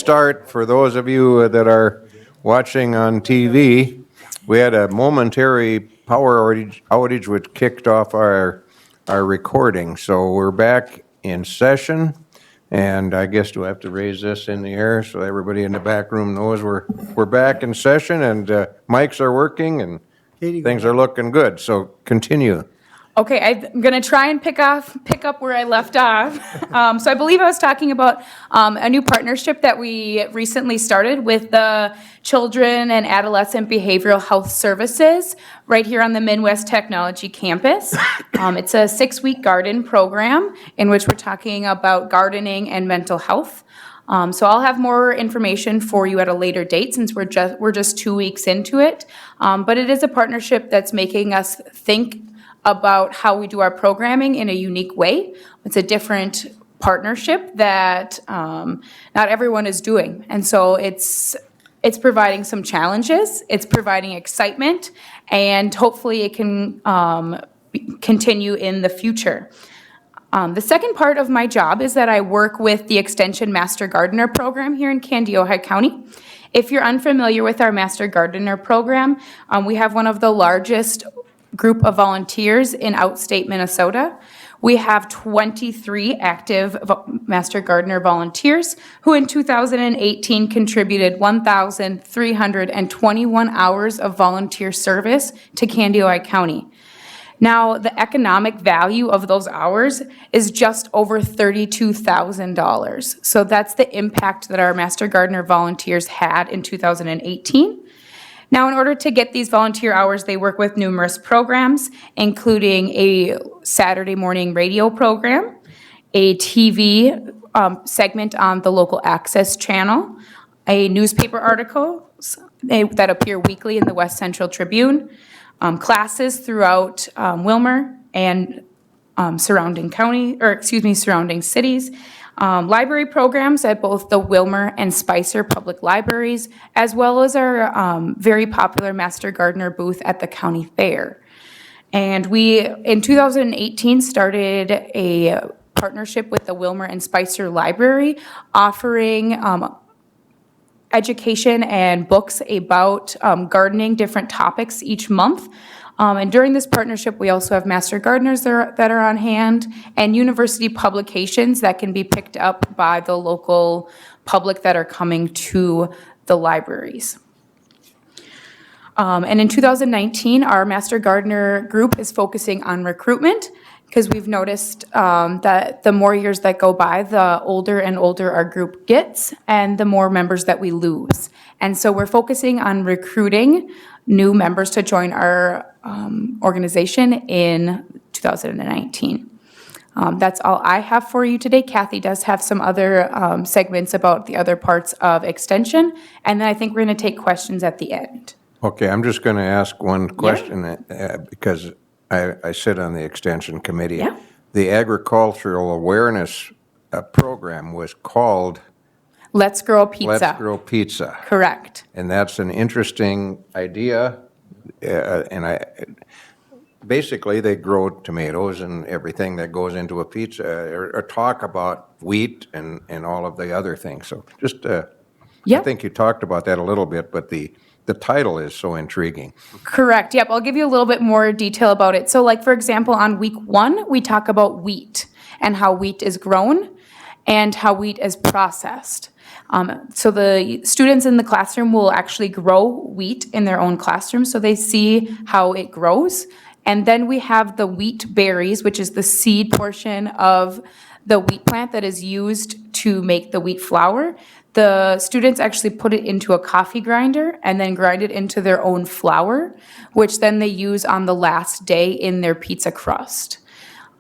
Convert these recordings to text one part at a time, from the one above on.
start, for those of you that are watching on TV, we had a momentary power outage which kicked off our recording. So we're back in session, and I guess do I have to raise this in the air so everybody in the back room knows we're back in session, and mics are working and things are looking good. So continue. Okay, I'm going to try and pick up where I left off. So I believe I was talking about a new partnership that we recently started with the Children and Adolescent Behavioral Health Services right here on the Midwest Technology Campus. It's a 6-week garden program in which we're talking about gardening and mental health. So I'll have more information for you at a later date since we're just 2 weeks into it. But it is a partnership that's making us think about how we do our programming in a unique way. It's a different partnership that not everyone is doing. And so it's providing some challenges, it's providing excitement, and hopefully it can continue in the future. The second part of my job is that I work with the Extension Master Gardener program here in Kandiyohi County. If you're unfamiliar with our Master Gardener program, we have one of the largest group of volunteers in outstate Minnesota. We have 23 active Master Gardener volunteers who in 2018 contributed 1,321 hours of volunteer service to Kandiyohi County. Now, the economic value of those hours is just over $32,000. So that's the impact that our Master Gardener volunteers had in 2018. Now, in order to get these volunteer hours, they work with numerous programs, including a Saturday morning radio program, a TV segment on the local access channel, a newspaper articles that appear weekly in the West Central Tribune, classes throughout Willmar and surrounding cities, library programs at both the Willmar and Spicer Public Libraries, as well as our very popular Master Gardener booth at the county fair. And we, in 2018, started a partnership with the Willmar and Spicer Library, offering education and books about gardening, different topics each month. And during this partnership, we also have Master Gardeners that are on hand and university publications that can be picked up by the local public that are coming to the libraries. And in 2019, our Master Gardener group is focusing on recruitment because we've noticed that the more years that go by, the older and older our group gets and the more members that we lose. And so we're focusing on recruiting new members to join our organization in 2019. That's all I have for you today. Kathy does have some other segments about the other parts of Extension, and then I think we're going to take questions at the end. Okay, I'm just going to ask one question because I sit on the Extension Committee. Yeah. The Agricultural Awareness Program was called Let's Grow Pizza. Let's Grow Pizza. Correct. And that's an interesting idea. Basically, they grow tomatoes and everything that goes into a pizza, or talk about wheat and all of the other things. So just, I think you talked about that a little bit, but the title is so intriguing. Correct. Yep. I'll give you a little bit more detail about it. So, like, for example, on week 1, we talk about wheat and how wheat is grown and how wheat is processed. So the students in the classroom will actually grow wheat in their own classroom, so they see how it grows. And then we have the wheat berries, which is the seed portion of the wheat plant that is used to make the wheat flour. The students actually put it into a coffee grinder and then grind it into their own flour, which then they use on the last day in their pizza crust.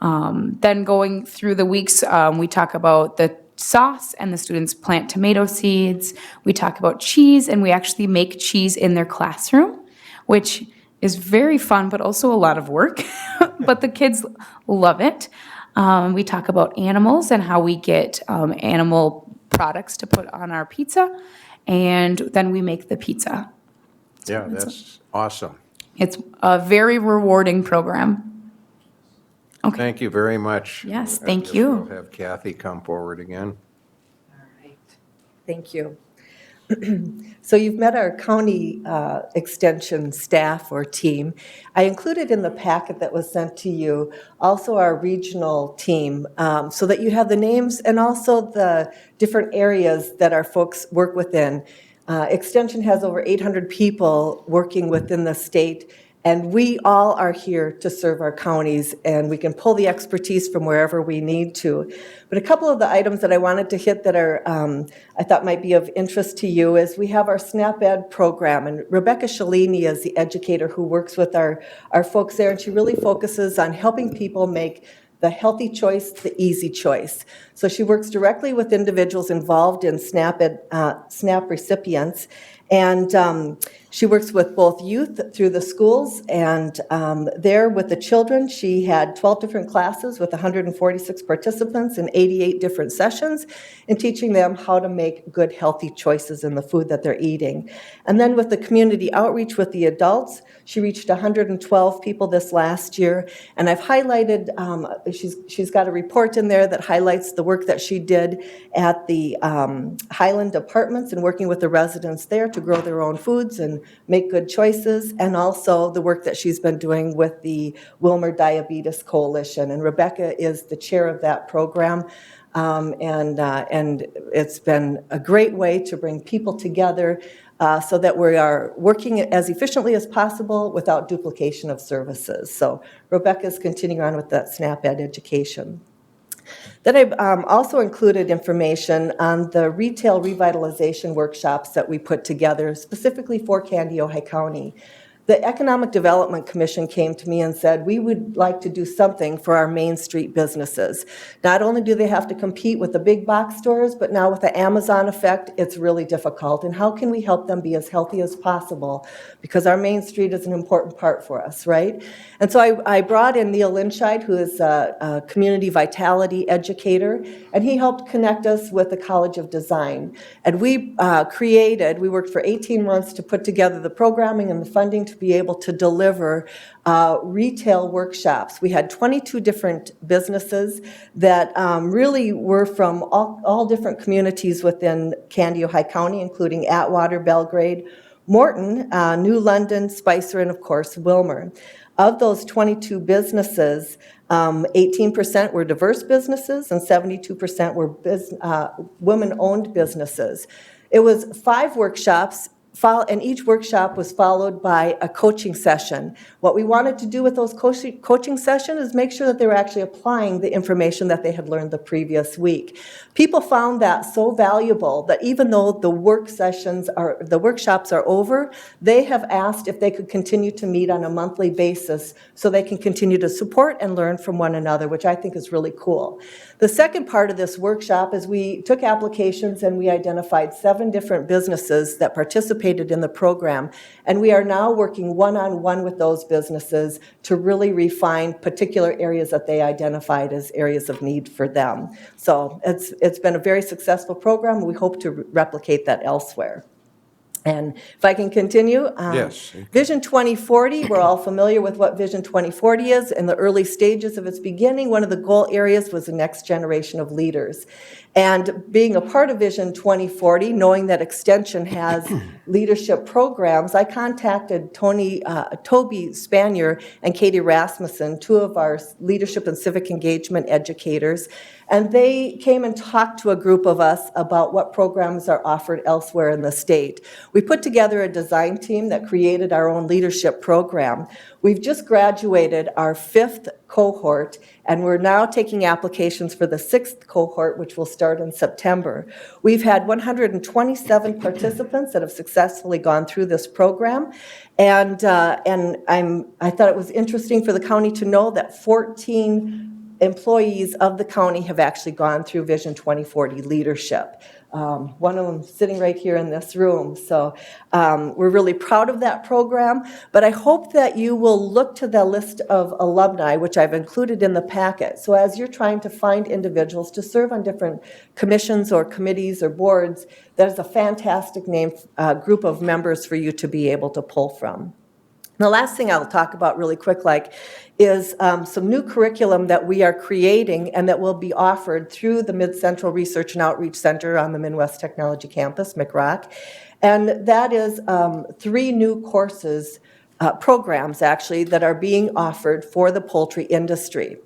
Then going through the weeks, we talk about the sauce and the students plant tomato seeds. We talk about cheese and we actually make cheese in their classroom, which is very fun but also a lot of work, but the kids love it. We talk about animals and how we get animal products to put on our pizza, and then we make the pizza. Yeah, that's awesome. It's a very rewarding program. Okay. Thank you very much. Yes, thank you. We'll have Kathy come forward again. All right. Thank you. So you've met our county extension staff or team. I included in the packet that was sent to you also our regional team, so that you have the names and also the different areas that our folks work within. Extension has over 800 people working within the state, and we all are here to serve our counties, and we can pull the expertise from wherever we need to. But a couple of the items that I wanted to hit that are, I thought might be of interest to you is we have our SNAP Ed program, and Rebecca Shalini is the educator who works with our folks there, and she really focuses on helping people make the healthy choice, the easy choice. So she works directly with individuals involved in SNAP recipients, and she works with both youth through the schools, and there with the children, she had 12 different classes with 146 participants in 88 different sessions, and teaching them how to make good, healthy choices in the food that they're eating. And then with the community outreach with the adults, she reached 112 people this last year, and I've highlighted, she's got a report in there that highlights the work that she did at the Highland Apartments and working with the residents there to grow their own foods and make good choices, and also the work that she's been doing with the Wilmer Diabetes Coalition. And Rebecca is the chair of that program. And it's been a great way to bring people together so that we are working as efficiently as possible without duplication of services. So Rebecca's continuing on with that SNAP Ed education. Then I've also included information on the retail revitalization workshops that we put together specifically for Kandiyohi County. The Economic Development Commission came to me and said, we would like to do something for our Main Street businesses. Not only do they have to compete with the big box stores, but now with the Amazon effect, it's really difficult. And how can we help them be as healthy as possible? Because our Main Street is an important part for us, right? And so I brought in Neil Linscheid, who is a community vitality educator, and he helped connect us with the College of Design. And we worked for 18 months to put together the programming and the funding to be able to deliver retail workshops. We had 22 different businesses that really were from all different communities within Kandiyohi County, including Atwater, Belgrade, Morton, New London, Spicer, and of course, Wilmer. Of those 22 businesses, 18% were diverse businesses and 72% were women-owned businesses. It was 5 workshops, and each workshop was followed by a coaching session. What we wanted to do with those coaching sessions is make sure that they were actually applying the information that they had learned the previous week. People found that so valuable that even though the workshops are over, they have asked if they could continue to meet on a monthly basis so they can continue to support and learn from one another, which I think is really cool. The second part of this workshop is we took applications and we identified 7 different businesses that participated in the program, and we are now working one-on-one with those businesses to really refine particular areas that they identified as areas of need for them. So it's been a very successful program. We hope to replicate that elsewhere. And if I can continue. Yes. Vision 2040, we're all familiar with what Vision 2040 is. In the early stages of its beginning, one of the goal areas was the next generation of leaders. And being a part of Vision 2040, knowing that Extension has leadership programs, I contacted Toby Spanier and Katie Rasmussen, 2 of our leadership and civic engagement educators, and they came and talked to a group of us about what programs are offered elsewhere in the state. We put together a design team that created our own leadership program. We've just graduated our 5th cohort, and we're now taking applications for the 6th cohort, which will start in September. We've had 127 participants that have successfully gone through this program, and I thought it was interesting for the county to know that 14 employees of the county have actually gone through Vision 2040 leadership. One of them sitting right here in this room. So we're really proud of that program, but I hope that you will look to the list of alumni, which I've included in the packet. So as you're trying to find individuals to serve on different commissions or committees or boards, that is a fantastic group of members for you to be able to pull from. The last thing I'll talk about really quick, is some new curriculum that we are creating and that will be offered through the Mid-Central Research and Outreach Center on the Midwest Technology Campus, McRock. And that is 3 new courses, programs actually, that are being offered for the poultry industry.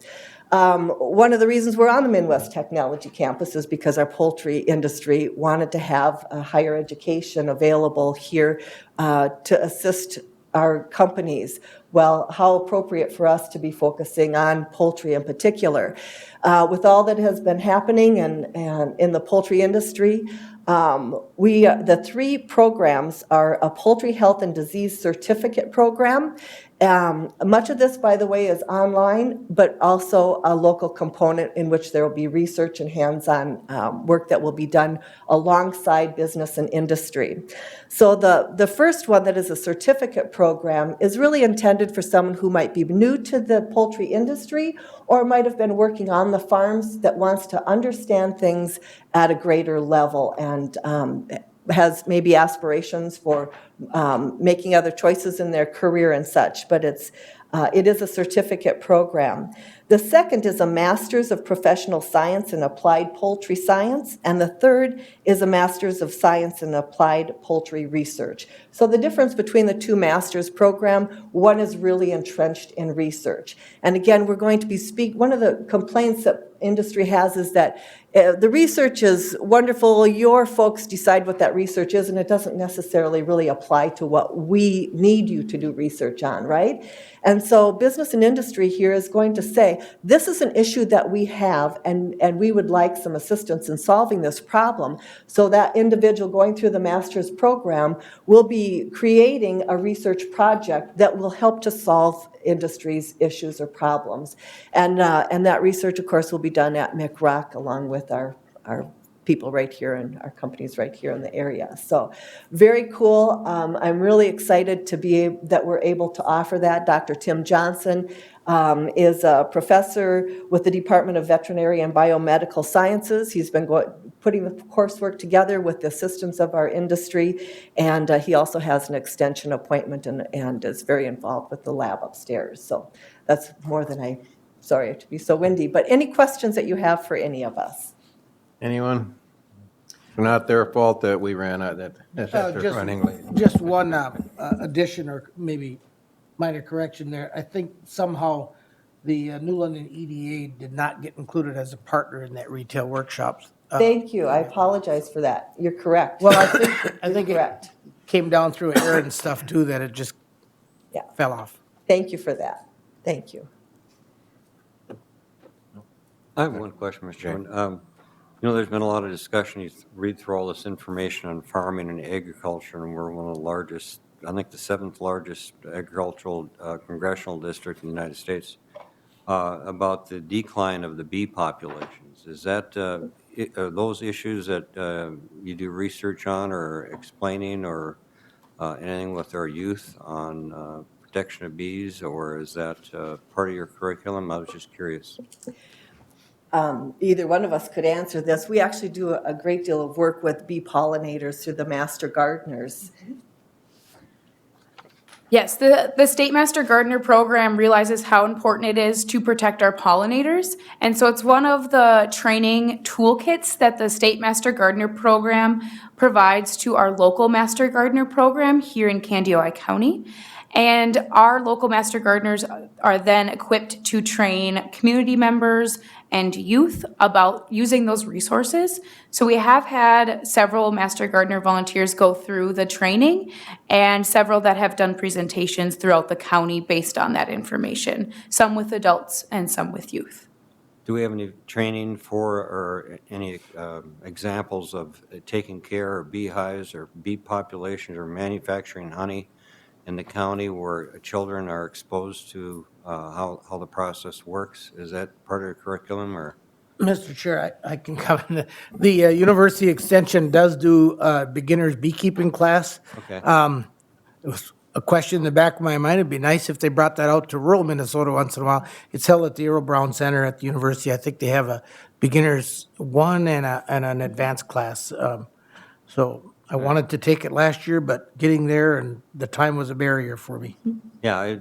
One of the reasons we're on the Midwest Technology Campus is because our poultry industry wanted to have a higher education available here to assist our companies. Well, how appropriate for us to be focusing on poultry in particular. With all that has been happening and in the poultry industry, the 3 programs are a poultry health and disease certificate program. Much of this, by the way, is online, but also a local component in which there will be research and hands-on work that will be done alongside business and industry. So the first one, that is a certificate program, is really intended for someone who might be new to the poultry industry or might have been working on the farms that wants to understand things at a greater level and has maybe aspirations for making other choices in their career and such, but it is a certificate program. The second is a Master's of Professional Science in Applied Poultry Science, and the third is a Master's of Science in Applied Poultry Research. So the difference between the 2 master's program, one is really entrenched in research. And again, we're going to be one of the complaints that industry has is that the research is wonderful, your folks decide what that research is, and it doesn't necessarily really apply to what we need you to do research on, right? And so business and industry here is going to say, this is an issue that we have, and we would like some assistance in solving this problem. So that individual going through the master's program will be creating a research project that will help to solve industry's issues or problems. And that research, of course, will be done at McRock along with our people right here and our companies right here in the area. So very cool. I'm really excited that we're able to offer that. Dr. Tim Johnson is a professor with the Department of Veterinary and Biomedical Sciences. He's been putting the coursework together with the assistance of our industry, and he also has an extension appointment and is very involved with the lab upstairs. So that's more than sorry to be so windy, but any questions that you have for any of us? Anyone? It's not their fault that we ran out, that they're running late. Just one addition or maybe minor correction there. I think somehow the New London EDA did not get included as a partner in that retail workshops. Thank you. I apologize for that. You're correct. Well, I think correct. it came down through error and stuff too, that it just fell off. Thank you for that. Thank you. I have one question, Mr. Chairman. There's been a lot of discussion. You read through all this information on farming and agriculture, and we're one of the largest, I think the 7th largest agricultural congressional district in the United States, about the decline of the bee populations. Is that, are those issues that you do research on or explaining or anything with our youth on protection of bees, or is that part of your curriculum? I was just curious. Either one of us could answer this. We actually do a great deal of work with bee pollinators through the Master Gardeners. Yes, the State Master Gardener program realizes how important it is to protect our pollinators. And so it's one of the training toolkits that the State Master Gardener program provides to our local Master Gardener program here in Candioi County. And our local Master Gardeners are then equipped to train community members and youth about using those resources. So we have had several Master Gardener volunteers go through the training and several that have done presentations throughout the county based on that information, some with adults and some with youth. Do we have any training for or any examples of taking care of beehives or bee populations or manufacturing honey in the county where children are exposed to how the process works? Is that part of your curriculum, or? Mr. Chair, I can comment. The University Extension does do a beginner's beekeeping class. Okay. It was a question in the back of my mind. It'd be nice if they brought that out to rural Minnesota once in a while. It's held at the Earl Brown Center at the university. I think they have a beginner's one and an advanced class. So I wanted to take it last year, but getting there and the time was a barrier for me. Yeah,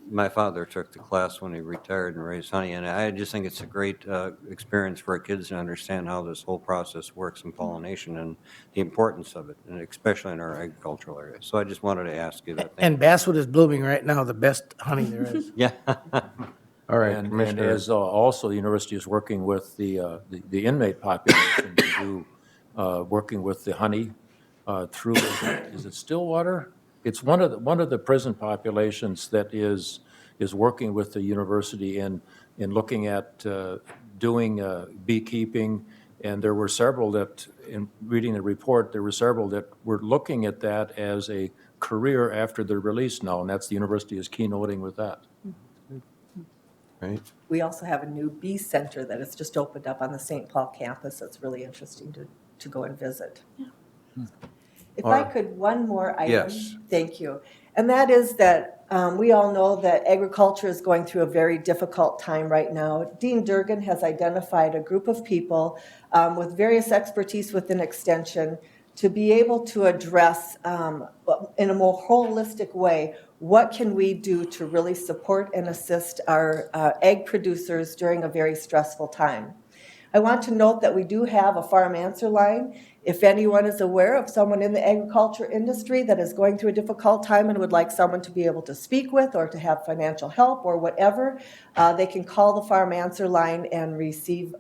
my father took the class when he retired and raised honey, and I just think it's a great experience for our kids to understand how this whole process works in pollination and the importance of it, and especially in our agricultural area. So I just wanted to ask you that. And basswood is blooming right now, the best honey there is. Yeah. All right, And Commissioner. as also, the university is working with the inmate population to do, working with the honey through, is it Stillwater? It's one of the prison populations that is working with the university in looking at doing beekeeping. And there were several that, in reading the report, there were several that were looking at that as a career after their release now, and that's the university is keynoting with that. Right. We also have a new bee center that has just opened up on the St. Paul campus. That's really interesting to go and visit. If I could, one more item. Yes. Thank you. And that is that we all know that agriculture is going through a very difficult time right now. Dean Durgan has identified a group of people with various expertise within Extension to be able to address in a more holistic way, what can we do to really support and assist our egg producers during a very stressful time? I want to note that we do have a farm answer line. If anyone is aware of someone in the agriculture industry that is going through a difficult time and would like someone to be able to speak with or to have financial help or whatever, they can call the farm answer line and receive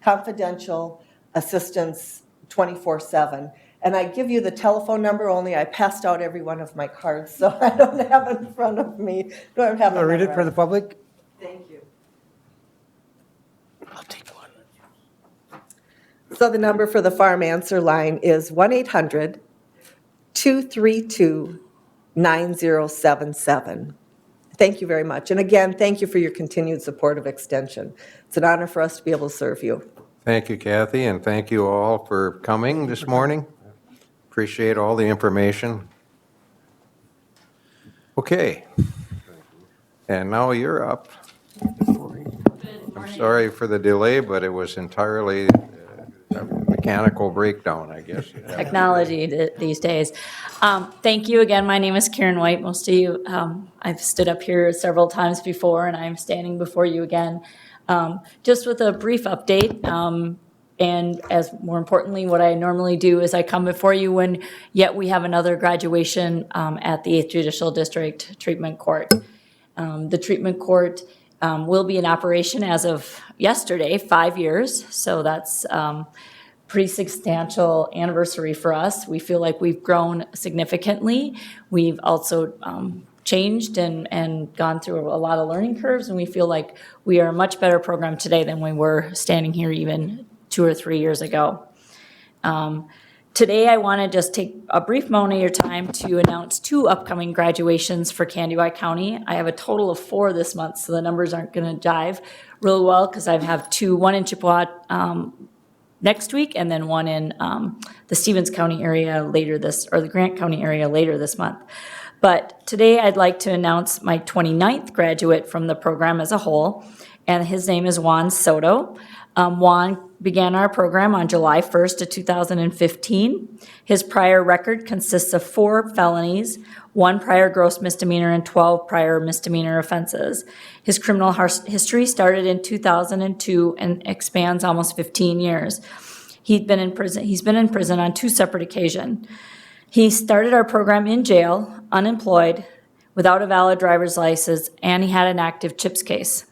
confidential assistance 24/7. And I give you the telephone number, only I passed out every one of my cards, so I don't have it in front of me. Don't have I'll read it for the public. Thank you. I'll take one. So the number for the farm answer line is 1-800-232-9077. Thank you very much. And again, thank you for your continued support of Extension. It's an honor for us to be able to serve you. Thank you, Kathy, and thank you all for coming this morning. Appreciate all the information. Okay. And now you're up. I'm sorry for the delay, but it was entirely a mechanical breakdown, I guess. Technology these days. Thank you again. My name is Karen White. Most of you, I've stood up here several times before, and I'm standing before you again. Just with a brief update, and as more importantly, what I normally do is I come before you when yet we have another graduation at the 8th Judicial District Treatment Court. The treatment court will be in operation as of yesterday, 5 years, so that's pretty substantial anniversary for us. We feel like we've grown significantly. We've also changed and gone through a lot of learning curves, and we feel like we are a much better program today than we were standing here even 2 or 3 years ago. Today, I want to just take a brief moment of your time to announce 2 upcoming graduations for Candy County. I have a total of 4 this month, so the numbers aren't going to jive really well because I have 2, one in Chippewa next week, and then one in the Stevens County area or the Grant County area later this month. But today, I'd like to announce my 29th graduate from the program as a whole, and his name is Juan Soto. Juan began our program on July 1st of 2015. His prior record consists of 4 felonies, 1 prior gross misdemeanor, and 12 prior misdemeanor offenses. His criminal history started in 2002 and expands almost 15 years. He's been in prison on 2 separate occasions. He started our program in jail, unemployed, without a valid driver's license, and he had an active CHIPS case.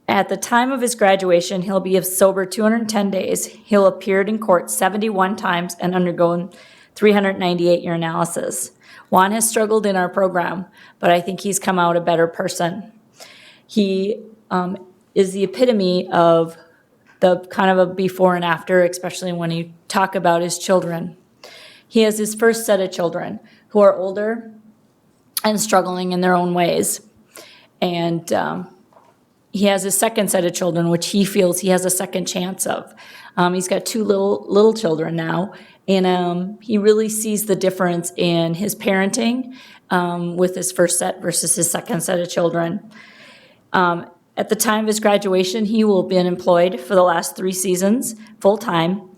At the time of his graduation, he'll be sober 210 days. He'll appeared in court 71 times and undergone 398 urinalysis. Juan has struggled in our program, but I think he's come out a better person. He is the epitome of the kind of a before and after, especially when you talk about his children. He has his first set of children who are older and struggling in their own ways. And he has his second set of children, which he feels he has a second chance of. He's got 2 little children now, and he really sees the difference in his parenting with his first set versus his second set of children. At the time of his graduation, he will have been employed for the last 3 seasons, full-time.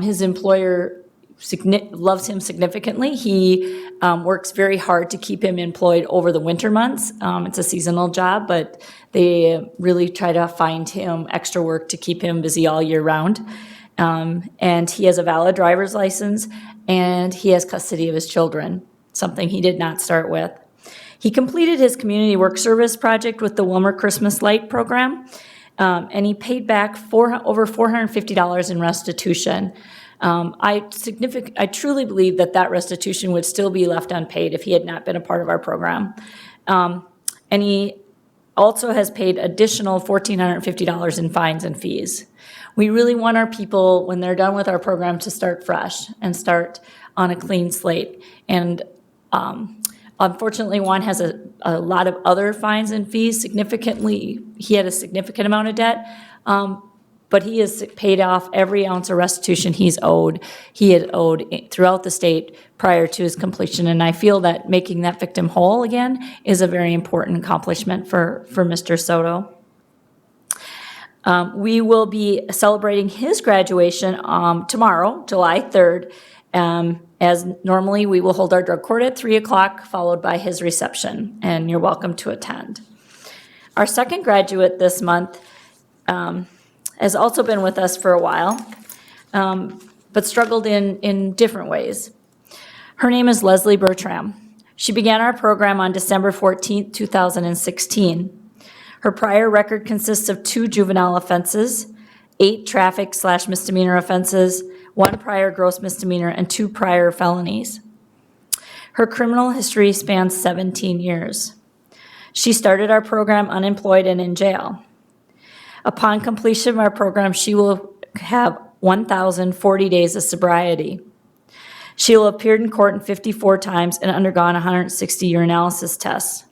His employer loves him significantly. He works very hard to keep him employed over the winter months. It's a seasonal job, but they really try to find him extra work to keep him busy all year round. And he has a valid driver's license, and he has custody of his children, something he did not start with. He completed his community work service project with the Wilmer Christmas Light Program, and he paid back over $450 in restitution. I truly believe that restitution would still be left unpaid if he had not been a part of our program. And he also has paid additional $1,450 in fines and fees. We really want our people, when they're done with our program, to start fresh and start on a clean slate. And unfortunately, Juan has a lot of other fines and fees. He had a significant amount of debt, but he has paid off every ounce of restitution he had owed throughout the state prior to his completion. And I feel that making that victim whole again is a very important accomplishment for Mr. Soto. We will be celebrating his graduation tomorrow, July 3rd. As normally, we will hold our drug court at 3 o'clock, followed by his reception, and you're welcome to attend. Our second graduate this month has also been with us for a while, but struggled in different ways. Her name is Leslie Bertram. She began our program on December 14th, 2016. Her prior record consists of 2 juvenile offenses, 8 traffic/misdemeanor offenses, 1 prior gross misdemeanor, and 2 prior felonies. Her criminal history spans 17 years. She started our program unemployed and in jail. Upon completion of our program, she will have 1,040 days of sobriety. She will have appeared in court 54 times and undergone 160 urinalysis tests.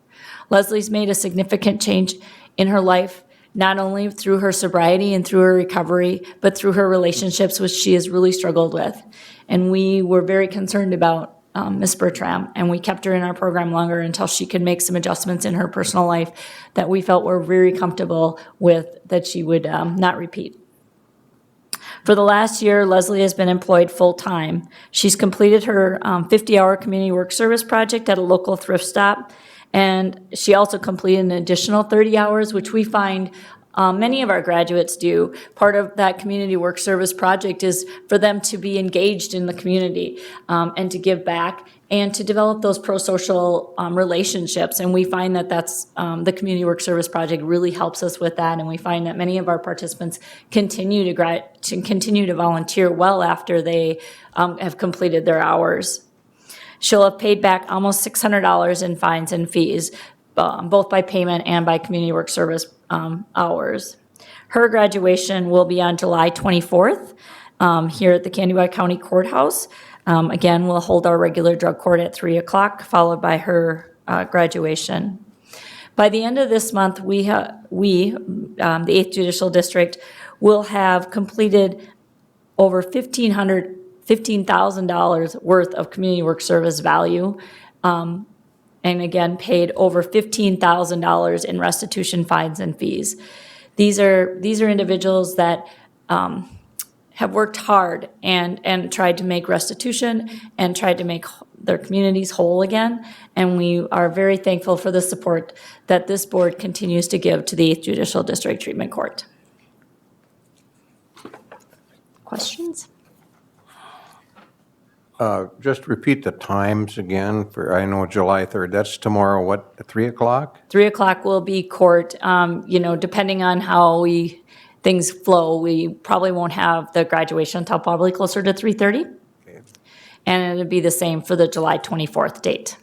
Leslie's made a significant change in her life, not only through her sobriety and through her recovery, but through her relationships, which she has really struggled with. And we were very concerned about Ms. Bertram, and we kept her in our program longer until she could make some adjustments in her personal life that we felt were very comfortable with, that she would not repeat. For the last year, Leslie has been employed full-time. She's completed her 50-hour community work service project at a local thrift stop, and she also completed an additional 30 hours, which we find many of our graduates do. Part of that community work service project is for them to be engaged in the community and to give back and to develop those pro-social relationships. And we find that that's the community work service project really helps us with that. And we find that many of our participants continue to volunteer well after they have completed their hours. She'll have paid back almost $600 in fines and fees, both by payment and by community work service hours. Her graduation will be on July 24th here at the Kandibah County Courthouse. Again, we'll hold our regular drug court at 3 o'clock, followed by her graduation. By the end of this month, the 8th Judicial District, will have completed over $15,000 worth of community work service value, and again, paid over $15,000 in restitution, fines, and fees. These are individuals that have worked hard and tried to make restitution and tried to make their communities whole again, and we are very thankful for the support that this board continues to give to the 8th Judicial District Treatment Court. Questions? Just repeat the times again for, I know July 3rd, that's tomorrow, what, at 3 o'clock? 3 o'clock will be court. Depending on how things flow, we probably won't have the graduation until probably closer to 3:30. Okay. And it'll be the same for the July 24th date.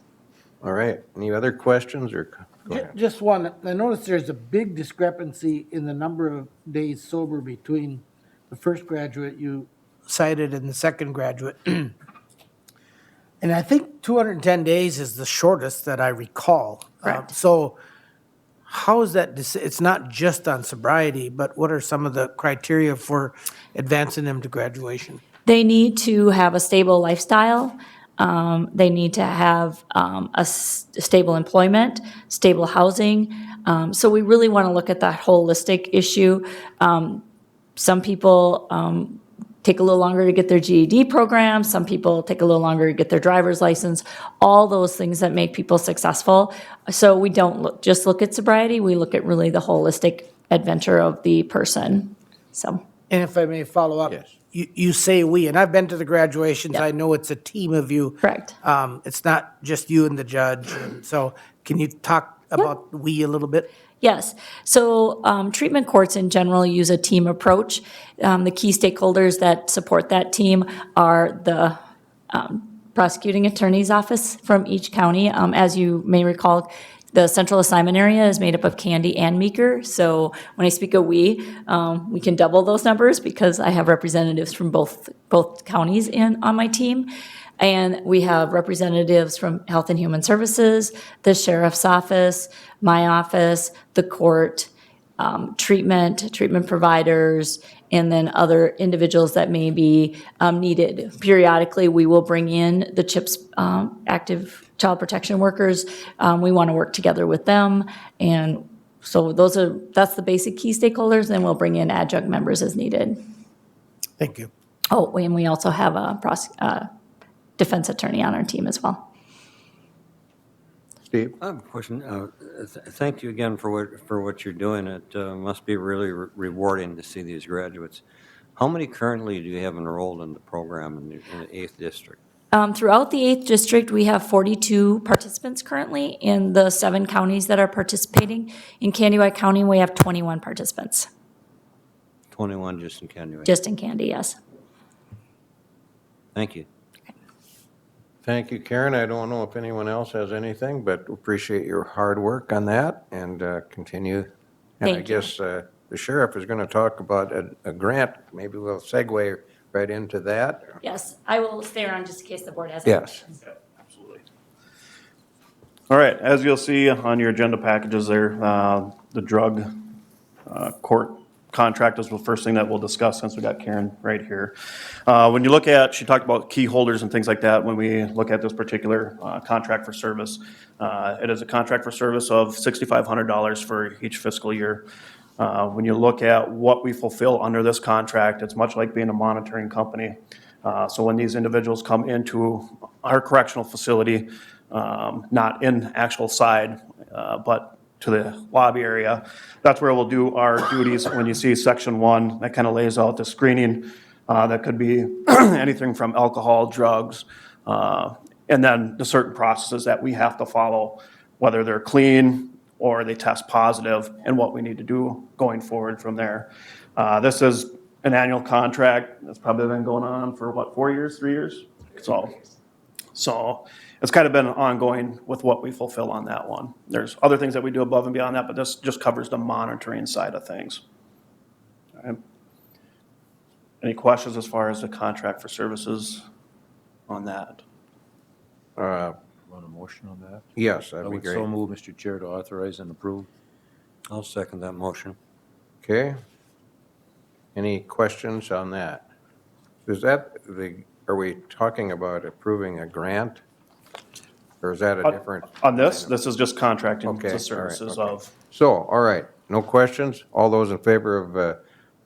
All right, any other questions or, go ahead. Just one, I noticed there's a big discrepancy in the number of days sober between the first graduate you cited and the second graduate. And I think 210 days is the shortest that I recall. Correct. So how is that, it's not just on sobriety, but what are some of the criteria for advancing them to graduation? They need to have a stable lifestyle. They need to have stable employment, stable housing. So we really want to look at that holistic issue. Some people take a little longer to get their GED program. Some people take a little longer to get their driver's license, all those things that make people successful. So we don't just look at sobriety, we look at really the holistic adventure of the person, so. And if I may follow up. Yes. You say we, and I've been to the graduations. Yep. I know it's a team of you. Correct. It's not just you and the judge. And so can you talk about we a little bit? Yes. So treatment courts in general use a team approach. The key stakeholders that support that team are the prosecuting attorney's office from each county. As you may recall, the central assignment area is made up of Candy and Meeker. So when I speak of we can double those numbers because I have representatives from both counties on my team. And we have representatives from Health and Human Services, the Sheriff's Office, my office, the court, treatment providers, and then other individuals that may be needed. Periodically, we will bring in the CHIPS active child protection workers. We want to work together with them. And so that's the basic key stakeholders, and we'll bring in adjunct members as needed. Thank you. Oh, and we also have a defense attorney on our team as well. Steve? I have a question. Thank you again for what you're doing. It must be really rewarding to see these graduates. How many currently do you have enrolled in the program in the 8th District? Throughout the 8th District, we have 42 participants currently in the 7 counties that are participating. In Candy County, we have 21 participants. 21 just in Candy. Just in Candy, yes. Thank you. Thank you, Karen. I don't know if anyone else has anything, but appreciate your hard work on that and continue. And I Thank you. guess the sheriff is going to talk about a grant. Maybe we'll segue right into that. Yes, I will stay around just in case the board has. Yes. Absolutely. All right, as you'll see on your agenda packages there, the drug court contract is the first thing that we'll discuss since we got Karen right here. When you look at, she talked about key holders and things like that. When we look at this particular contract for service, it is a contract for service of $6,500 for each fiscal year. When you look at what we fulfill under this contract, it's much like being a monitoring company. So when these individuals come into our correctional facility, not in actual side, but to the lobby area, that's where we'll do our duties. When you see section 1, that kind of lays out the screening. That could be anything from alcohol, drugs, and then the certain processes that we have to follow, whether they're clean or they test positive, and what we need to do going forward from there. This is an annual contract that's probably been going on for what, 4 years, 3 years? So it's kind of been ongoing with what we fulfill on that one. There's other things that we do above and beyond that, but this just covers the monitoring side of things. All right. Any questions as far as the contract for services on that? Want a motion on that? Yes, I that'd be would great. so move, Mr. Chair, to authorize and approve. I'll second that motion. Okay. Any questions on that? Is that are we talking about approving a grant? Or is that a different? On this is just contracting Okay, all the right, services okay. of. So, all right, no questions? All those in favor of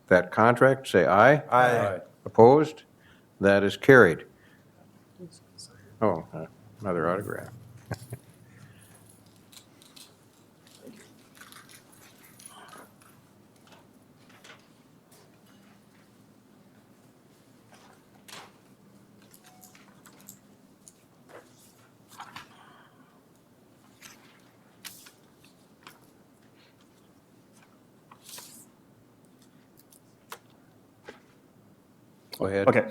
that contract, say aye. Aye. Opposed? That is carried. Oh, another autograph. Go ahead. Okay.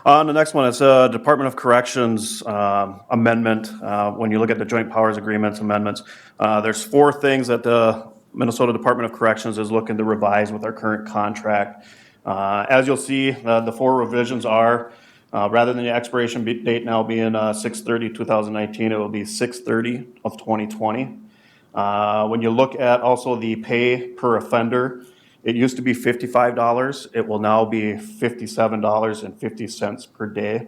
On the next one, it's a Department of Corrections amendment. When you look at the joint powers agreements amendments, there's 4 things that the Minnesota Department of Corrections is looking to revise with our current contract. As you'll see, the 4 revisions are, rather than the expiration date now being 6/30/2019, it will be 6/30/2020. When you look at also the pay per offender, it used to be $55. It will now be $57.50 per day.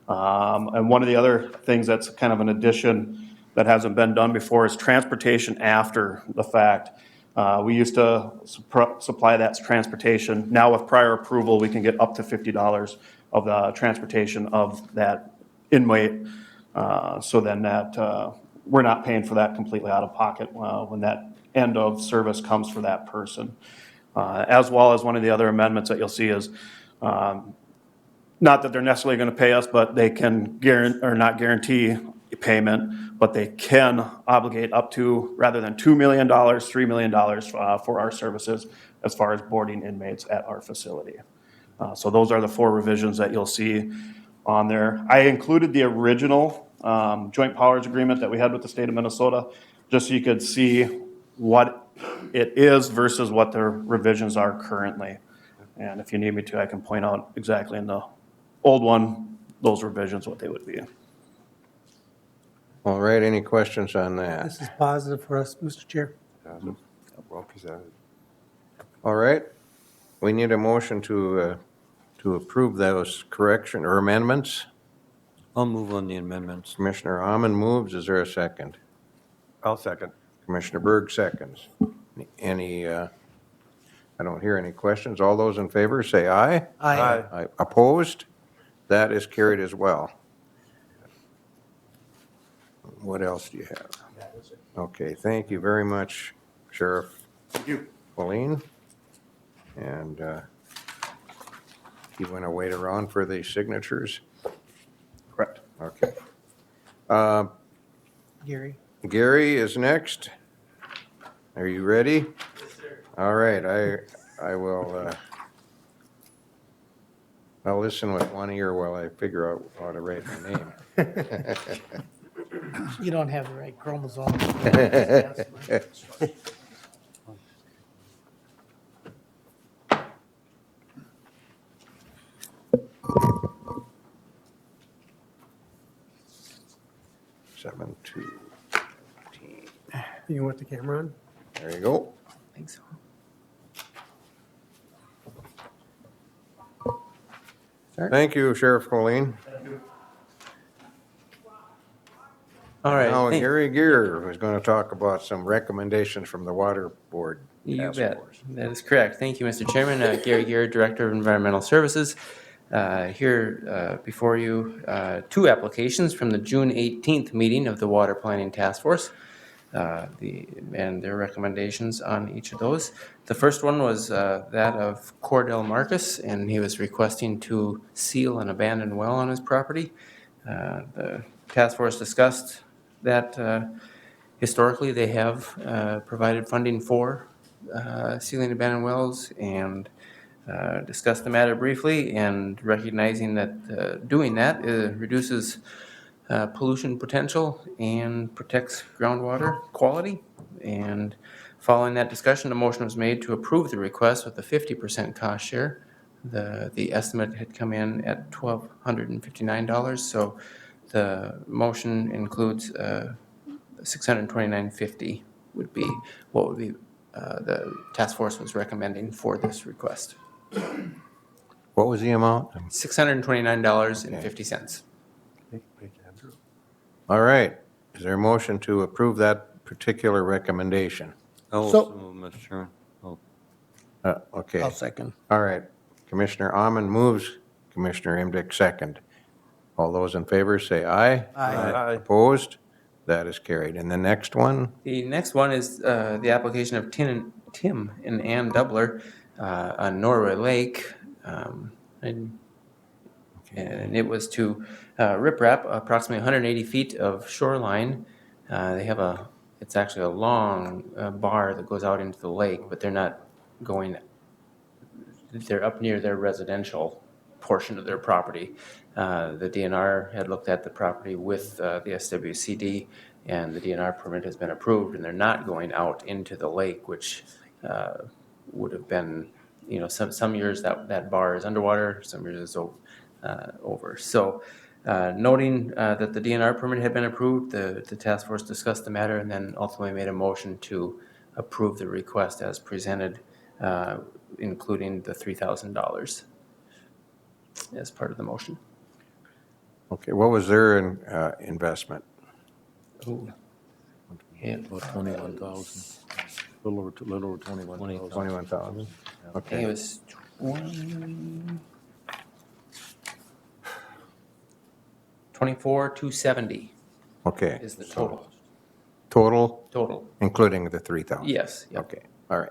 And one of the other things that's kind of an addition that hasn't been done before is transportation after the fact. We used to supply that transportation. Now with prior approval, we can get up to $50 of the transportation of that inmate. So then that, we're not paying for that completely out of pocket when that end of service comes for that person. As well as one of the other amendments that you'll see is, not that they're necessarily going to pay us, but they can or not guarantee payment, but they can obligate up to, rather than $2 million, $3 million for our services as far as boarding inmates at our facility. So those are the 4 revisions that you'll see on there. I included the original joint powers agreement that we had with the state of Minnesota, just so you could see what it is versus what the revisions are currently. And if you need me to, I can point out exactly in the old one, those revisions, what they would be. All right, any questions on that? This is positive for us, Mr. Chair. Well presented. All right, we need a motion to approve those correction or amendments. I'll move on the amendments. Commissioner Amon moves, is there a second? I'll second. Commissioner Berg seconds. Any, I don't hear any questions. All those in favor, say aye. Aye. Opposed? That is carried as well. What else do you have? Okay, thank you very much, Sheriff. Thank you. Pauline. And you want to wait around for the signatures? Correct. Okay. Gary? Gary is next. Are you ready? Yes, sir. All right, I will, I'll listen with one ear while I figure out how to write my name. You don't have the right chromosome. 7/2/18. You want the camera on? There you go. Thanks. Thank you, Sheriff Colleen. All right. Now, thank- Gary Gear, who's going to talk about some recommendations from the Water Board You Task bet. Force. That is correct. Thank you, Mr. Chairman. Gary Gear, Director of Environmental Services. Here before you, 2 applications from the June 18th meeting of the Water Planning Task Force. And their recommendations on each of those. The first one was that of Cordell Marcus, and he was requesting to seal an abandoned well on his property. The task force discussed that historically they have provided funding for sealing abandoned wells, and discussed the matter briefly, and recognizing that doing that reduces pollution potential and protects groundwater quality. And following that discussion, a motion was made to approve the request with a 50% cost share. The estimate had come in at $1,259, so the motion includes $629.50 would be what would be the task force was recommending for this request. What was the amount? $629.50. All right. Is there a motion to approve that particular recommendation? I'll So- also move, Mr. Chairman. Oh, Okay. I'll second. All right. Commissioner Amon moves, Commissioner Imdick second. All those in favor say aye. Aye. Opposed? That is carried. And the next one? The next one is the application of Tim and Ann Dubler on Norway Lake. And it was to riprap approximately 180 feet of shoreline. They have it's actually a long bar that goes out into the lake, but they're up near their residential portion of their property. The DNR had looked at the property with the SWCD, and the DNR permit has been approved, and they're not going out into the lake, which would have been, some years that bar is underwater, some years it's over. So noting that the DNR permit had been approved, the task force discussed the matter and then ultimately made a motion to approve the request as presented, including the $3,000 as part of the motion. Okay, what was their investment? Yeah. About 21,000. Little over 21,000. 21,000? I think it Okay, was 24,270 okay. is the total. Total, Total. including the 3,000? Yes, yep. Okay, all right.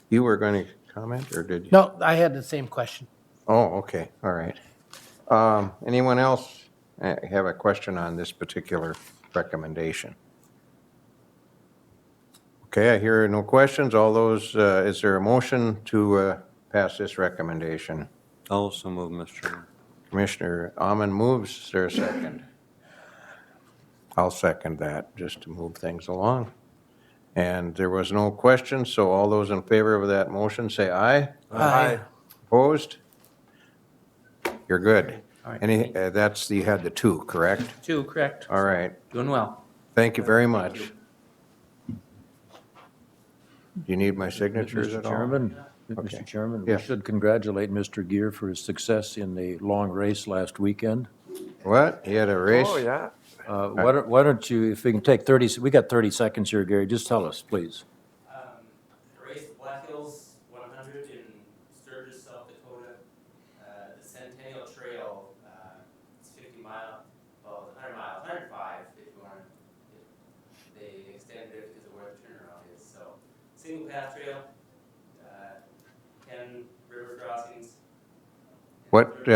You were going to comment, or did you? No, I had the same question. Oh, okay, all right. Anyone else have a question on this particular recommendation? Okay, I hear no questions. All those, is there a motion to pass this recommendation? Also move, Mr. Chairman. Commissioner Amon moves, is there a second? I'll second that, just to move things along. And there was no question, so all those in favor of that motion, say aye. Aye. Opposed? You're good. All right. Any, you had the two, correct? 2, correct. All right, Doing well. thank you very much. Do you need my signatures Mr. at all? Chairman, Okay. Mr. Chairman, we Yes. should congratulate Mr. Gear for his success in the long race last weekend. What? He had a race? Oh, yeah. Why don't you, if we can take 30, we got 30 seconds here, Gary, just tell us, please. Race Black Hills 100 in Sturgis, South Dakota. The Centennial Trail, it's 50 mile, well, it's 100 miles, 105 if you want. They extended it because of where the turnaround is. So, single path trail, 10 river crossings. What,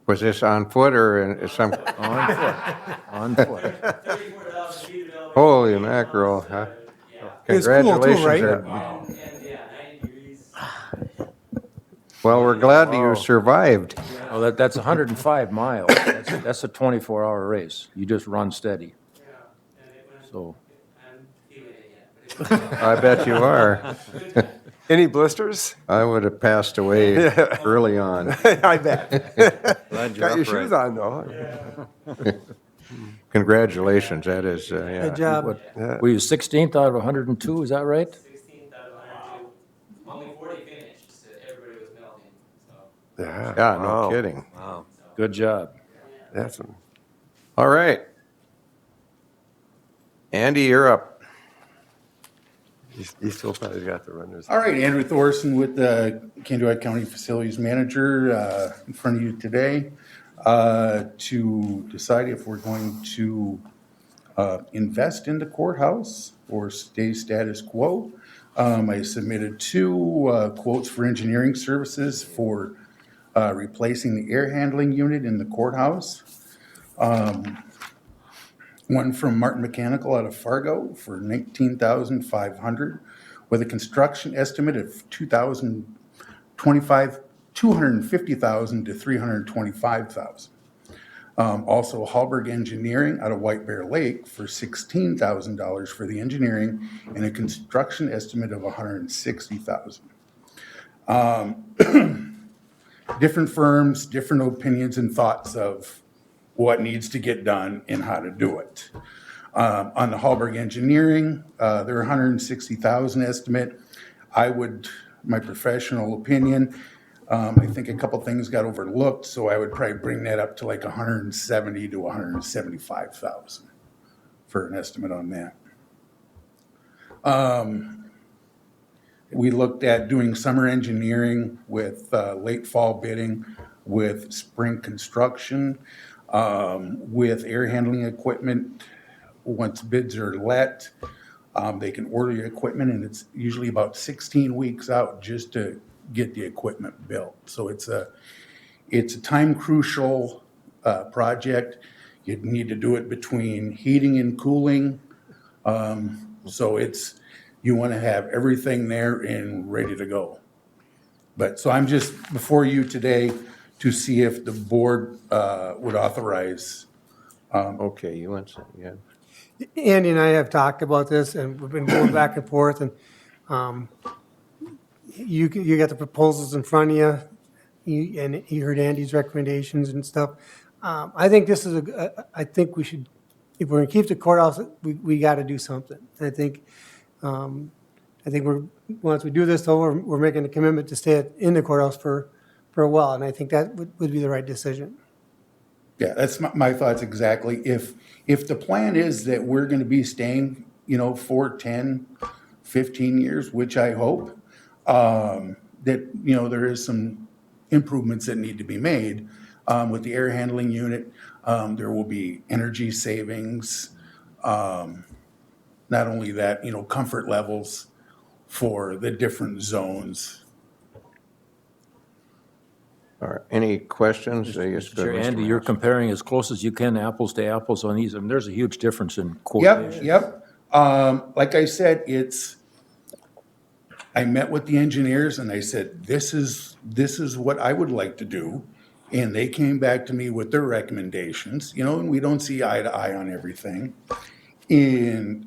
was this on foot or in some, On foot, on foot. 34,000 feet of elevation. holy mackerel, huh? Yeah. It's cool too, Congratulations. right? And yeah, 90 degrees. Well, we're glad you survived. Oh, that's 105 miles. That's a 24-hour race. You just run steady, Yeah, and it went, so. I'm feeling it yet, but it was I bet you are. Any blisters? I would have passed away early on. I bet. Glad you're Got your upright. shoes on, though. Congratulations, that is, yeah. Good job. Were you 16th out of 102, is that right? 16th out of 102. Only 40 finished, so everybody was melting, so. Yeah. Yeah, no Wow. kidding. Wow. Good job. That's All right. Andy, you're up. he still probably got the runners. All right, Andrew Thorson with the Kandiwat County Facilities Manager in front of you today to decide if we're going to invest in the courthouse or stay status quo. I submitted 2 quotes for engineering services for replacing the air handling unit in the courthouse. One from Martin Mechanical out of Fargo for $19,500 with a construction estimate of $250,000 to $325,000. Also Hallberg Engineering out of White Bear Lake for $16,000 for the engineering and a construction estimate of $160,000. Different firms, different opinions and thoughts of what needs to get done and how to do it. On the Hallberg Engineering, their $160,000 estimate, my professional opinion, I think a couple things got overlooked, so I would probably bring that up to like $170,000 to $175,000 for an estimate on that. We looked at doing summer engineering with late fall bidding, with spring construction, with air handling equipment. Once bids are let, they can order your equipment, and it's usually about 16 weeks out just to get the equipment built. So it's a time crucial project. You'd need to do it between heating and cooling. So you want to have everything there and ready to go. So I'm just before you today to see if the board would authorize. Okay, you want some, yeah. Andy and I have talked about this, and we've been going back and forth, and you got the proposals in front of you, and you heard Andy's recommendations and stuff. I think this is I think we should, if we're gonna keep the courthouse, we gotta do something. And I think once we do this, though, we're making a commitment to stay in the courthouse for a while, and I think that would be the right decision. Yeah, that's my thoughts exactly. If the plan is that we're going to be staying, for 10, 15 years, which I hope, that, you know, there is some improvements that need to be made. With the air handling unit, there will be energy savings. Not only that, you know, comfort levels for the different zones. All right, any questions? Yes, Mr. good, Chair, Mr. Andy, you're Manis. comparing as close as you can apples to apples on these. I mean, there's a huge difference in Yep, quotation. yep. Like I said, I met with the engineers and I said, this is what I would like to do. And they came back to me with their recommendations, you know, and we don't see eye to eye on everything. And,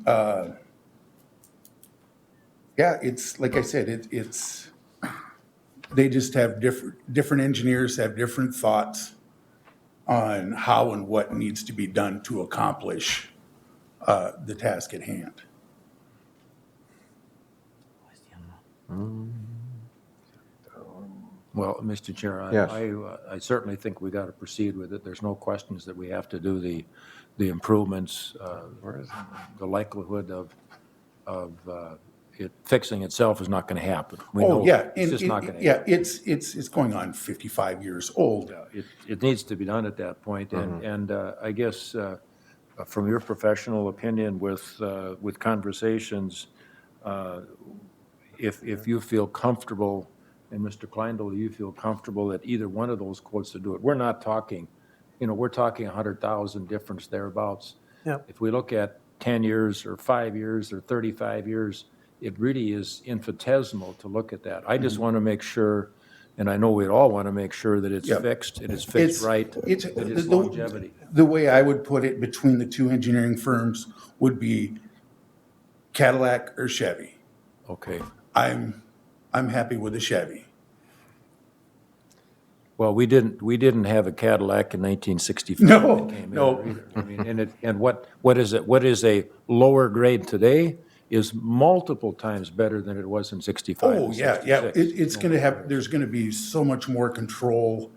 yeah, it's, like I said, it's, they just have different engineers have different thoughts on how and what needs to be done to accomplish, the task at hand. Well, Mr. Chair, Yes. I certainly think we got to proceed with it. There's no questions that we have to do the improvements. The likelihood of it fixing itself is not going to happen. We know Oh, yeah. it's just not going to happen. Yeah, it's going on 55 years old. It needs to be done at that point. And I guess from your professional opinion with conversations, if you feel comfortable, and Mr. Kleindl, you feel comfortable that either one of those quotes to do it, we're not talking, you know, we're talking 100,000 difference thereabouts. Yep. If we look at 10 years or 5 years or 35 years, it really is infinitesimal to look at that. I just want to make sure, and I know we'd all want to make sure that it's Yep. fixed, and it's fixed right, It's that it's longevity. the way I would put it between the two engineering firms would be Cadillac or Chevy. Okay. I'm happy with the Chevy. Well, we didn't have a Cadillac in 1965. No, that came in no. either. I mean, and what is it? What is a lower grade today is multiple times better than it was in 65 Oh, and yeah, 66. It's gonna have, there's gonna be so much more control,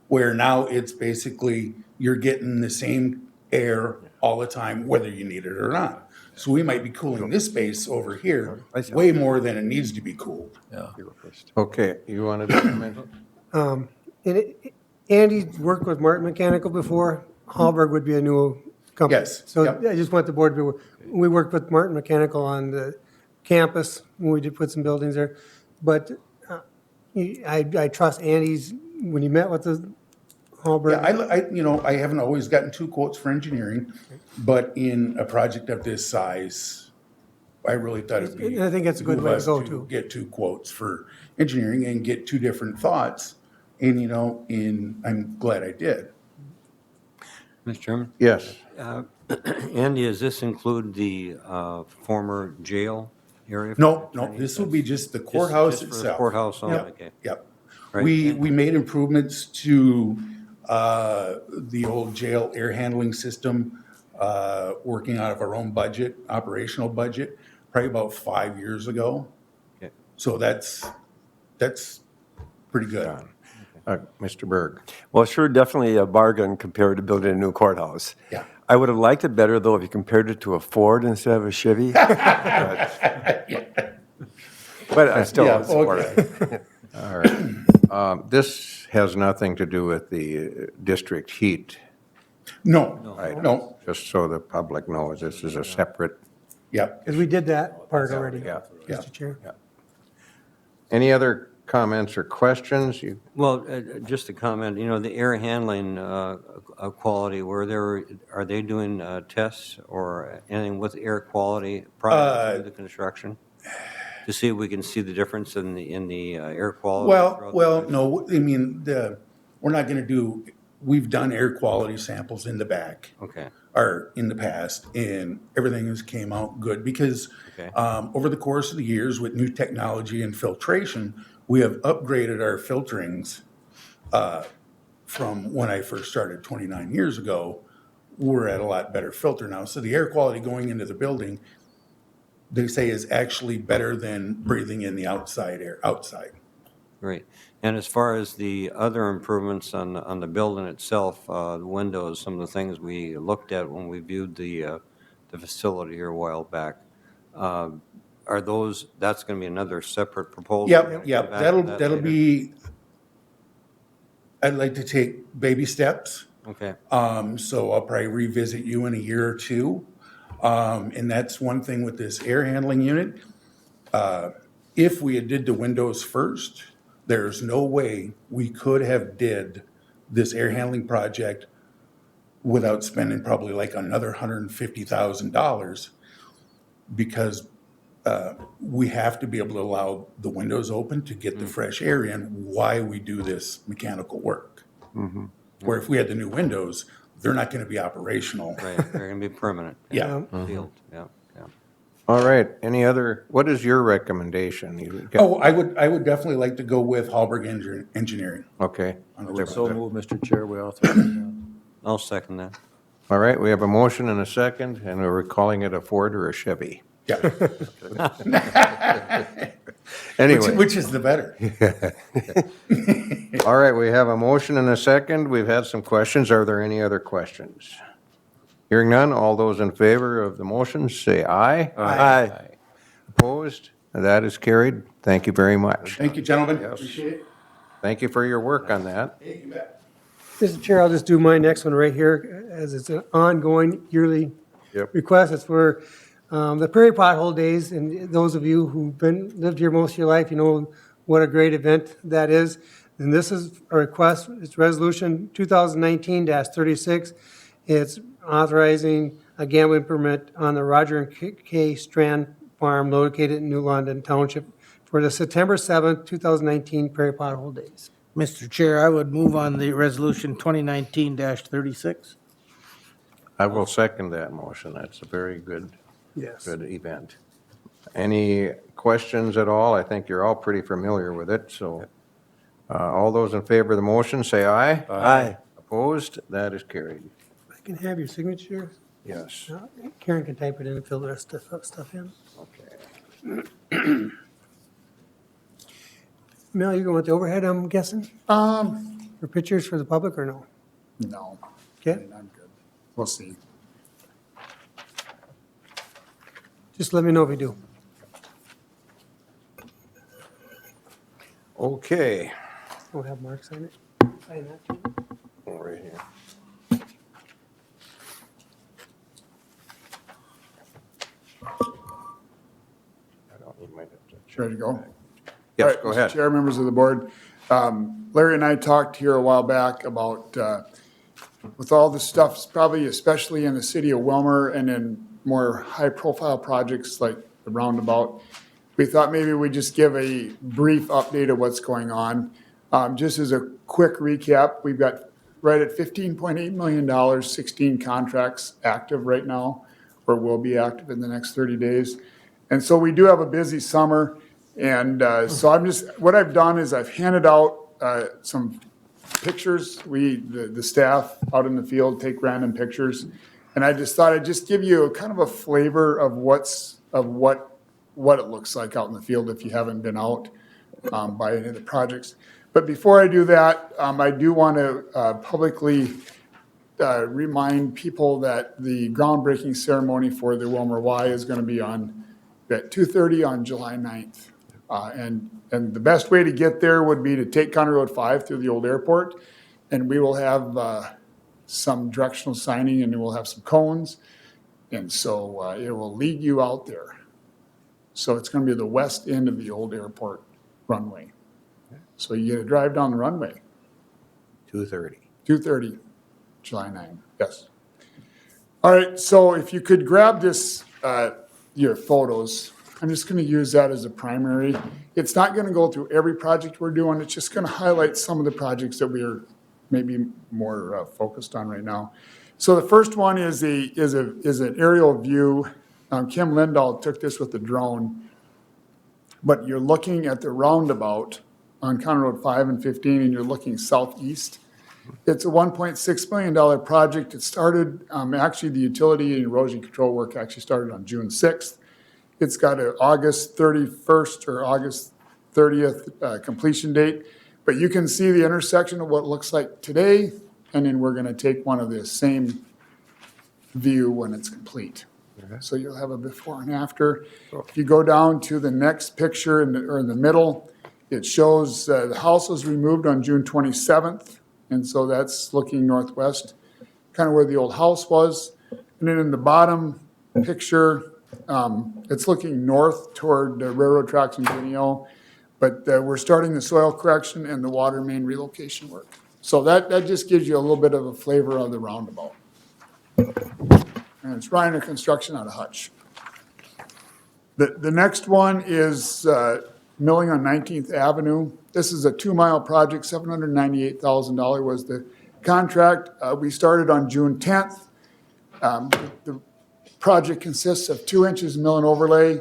where now it's basically, you're getting the same air all the time, whether you need it or not. So we might be cooling this space over here way more than it needs to be cooled. Okay, you wanted to comment? Andy's worked with Martin Mechanical before. Hallberg would be a new company. Yes, So yep. I just want the board to, we worked with Martin Mechanical on the campus when we did put some buildings there. But I trust Andy's, when you met with the Hallberg. Yeah, you know, I haven't always gotten two quotes for engineering, but in a project of this size, I really thought it'd be. I think that's a good way to behoove us go, too. Get two quotes for engineering and get two different thoughts, and, you know, I'm glad I did. Mr. Chairman? Yes. Andy, does this include the former jail area? No, this will be just the courthouse Just for the itself. courthouse only, Yep, okay. Yep. Right. We made improvements to the old jail air handling system, working out of our own budget, operational budget, probably about 5 years ago. Okay. So that's pretty good. Mr. Berg? Well, sure, definitely a bargain compared to building a new courthouse. Yeah. I would have liked it better, though, if you compared it to a Ford instead of a Chevy. But I still Yeah, would support okay. it. All right. This has nothing to do with the district heat, No, just so the public knows. This is a separate. yep. Because we did that part already, Yeah. Mr. Chair. Any other comments or questions? Well, just a comment, you know, the air handling quality, are they doing tests or anything with air quality prior to the construction? To see if we can see the difference in the air quality? throughout Well, the- no, I mean, we're not gonna do, we've done air quality samples in the back. Okay, Or in the past, and everything has came out good, because Okay. over the course of the years with new technology and filtration, we have upgraded our filterings from when I first started 29 years ago. We're at a lot better filter now. So the air quality going into the building, they say, is actually better than breathing in the outside air, outside. great. And as far as the other improvements on the building itself, the windows, some of the things we looked at when we viewed the facility here a while back, are those, that's going to be another separate proposal? Yep, yep, Come back to that'll, that that'll later? be, I'd like to take baby steps. Okay, So I'll probably revisit you in a year or two. And that's one thing with this air handling unit. If we had did the windows first, there's no way we could have did this air handling project without spending probably like another $150,000 because we have to be able to allow the windows open to get the fresh air in while we do this mechanical work. Where if we had the new windows, they're not going to be operational. right, they're going to be permanent. Yeah. Field, yeah, yeah. All right, any other, what is your recommendation? You got- Oh, I would definitely like to go with Hallberg Engineering. Okay, So move, Mr. Chair, we authorize that. I'll second that. all right, we have a motion and a second, and we're calling it a Ford or a Chevy. Yeah. Anyway. Which is the better? All right, we have a motion and a second. We've had some questions. Are there any other questions? Hearing none, all those in favor of the motion, say aye. Aye. Opposed? That is carried. Thank you very much. Thank you, gentlemen. Yes. Appreciate it. Thank you for your work on that. Hey, you bet. Mr. Chair, I'll just do my next one right here, as it's an ongoing yearly Yep. request. It's for the Prairie Pothole Days, and those of you who've lived here most of your life, you know what a great event that is. And this is a request, it's Resolution 2019-36. It's authorizing a gambling permit on the Roger and K. Strand Farm located in New London Township for the September 7th, 2019 Prairie Pothole Days. Mr. Chair, I would move on the resolution 2019-36. I will second that motion. That's a very good Yes. event. Any questions at all? I think you're all pretty familiar with it, so all those in favor of the motion, say aye. Aye. Opposed? That is carried. I can have your signature. Yes. Karen can type it in and fill the rest of stuff in. Okay. Mel, you going with the overhead, I'm guessing? For pictures for the public or no? No, Okay, I'm good. We'll see. just let me know if you do. Okay. We'll have Mark sign it. Sign that too. Right here. I don't need my. Ready to go? Yes, All right, go Mr. ahead. Chair, members of the board. Larry and I talked here a while back about, with all the stuff, probably especially in the city of Wilmer and in more high-profile projects like the roundabout, we thought maybe we'd just give a brief update of what's going on. Just as a quick recap, we've got right at $15.8 million, 16 contracts active right now, or will be active in the next 30 days. And so we do have a busy summer. And so what I've done is I've handed out some pictures. The staff out in the field take random pictures. And I just thought I'd just give you a kind of a flavor of what it looks like out in the field if you haven't been out by any of the projects. But before I do that, I do want to publicly remind people that the groundbreaking ceremony for the Wilmer Y is going to be at 2:30 on July 9th. And the best way to get there would be to take County Road 5 through the old airport, and we will have some directional signing, and we'll have some cones, and so it will lead you out there. So it's going to be the west end of the old airport runway. So you get to drive down the runway. 2:30. 2:30, July 9, yes. All right, so if you could grab this, your photos. I'm just going to use that as a primary. It's not going to go through every project we're doing. It's just going to highlight some of the projects that we are maybe more focused on right now. So the first one is an aerial view. Kim Lindahl took this with the drone, but you're looking at the roundabout on County Road 5 and 15, and you're looking southeast. It's a $1.6 million project. It started, actually the utility and erosion control work actually started on June 6th. It's got an August 31st or August 30th completion date, but you can see the intersection of what it looks like today, and then we're going to take one of the same view when it's complete. So you'll have a before and after. If you go down to the next picture in the middle, it shows the house was removed on June 27th. And so that's looking northwest, kind of where the old house was. And then in the bottom picture, it's looking north toward the railroad tracks in Guineo. But we're starting the soil correction and the water main relocation work. So that just gives you a little bit of a flavor of the roundabout. And it's right under construction out of Hutch. The next one is milling on 19th Avenue. This is a 2-mile project, $798,000 was the contract. We started on June 10th. The project consists of 2 inches mill and overlay,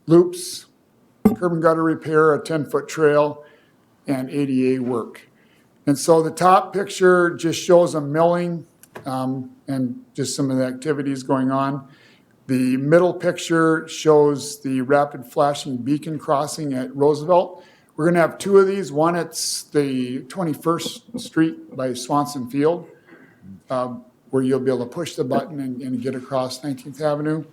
loops, curb and gutter repair, a 10-foot trail, and ADA work. And so the top picture just shows a milling and just some of the activities going on. The middle picture shows the rapid flashing beacon crossing at Roosevelt. We're going to have 2 of these. One at the 21st Street by Swanson Field, where you'll be able to push the button and get across 19th Avenue.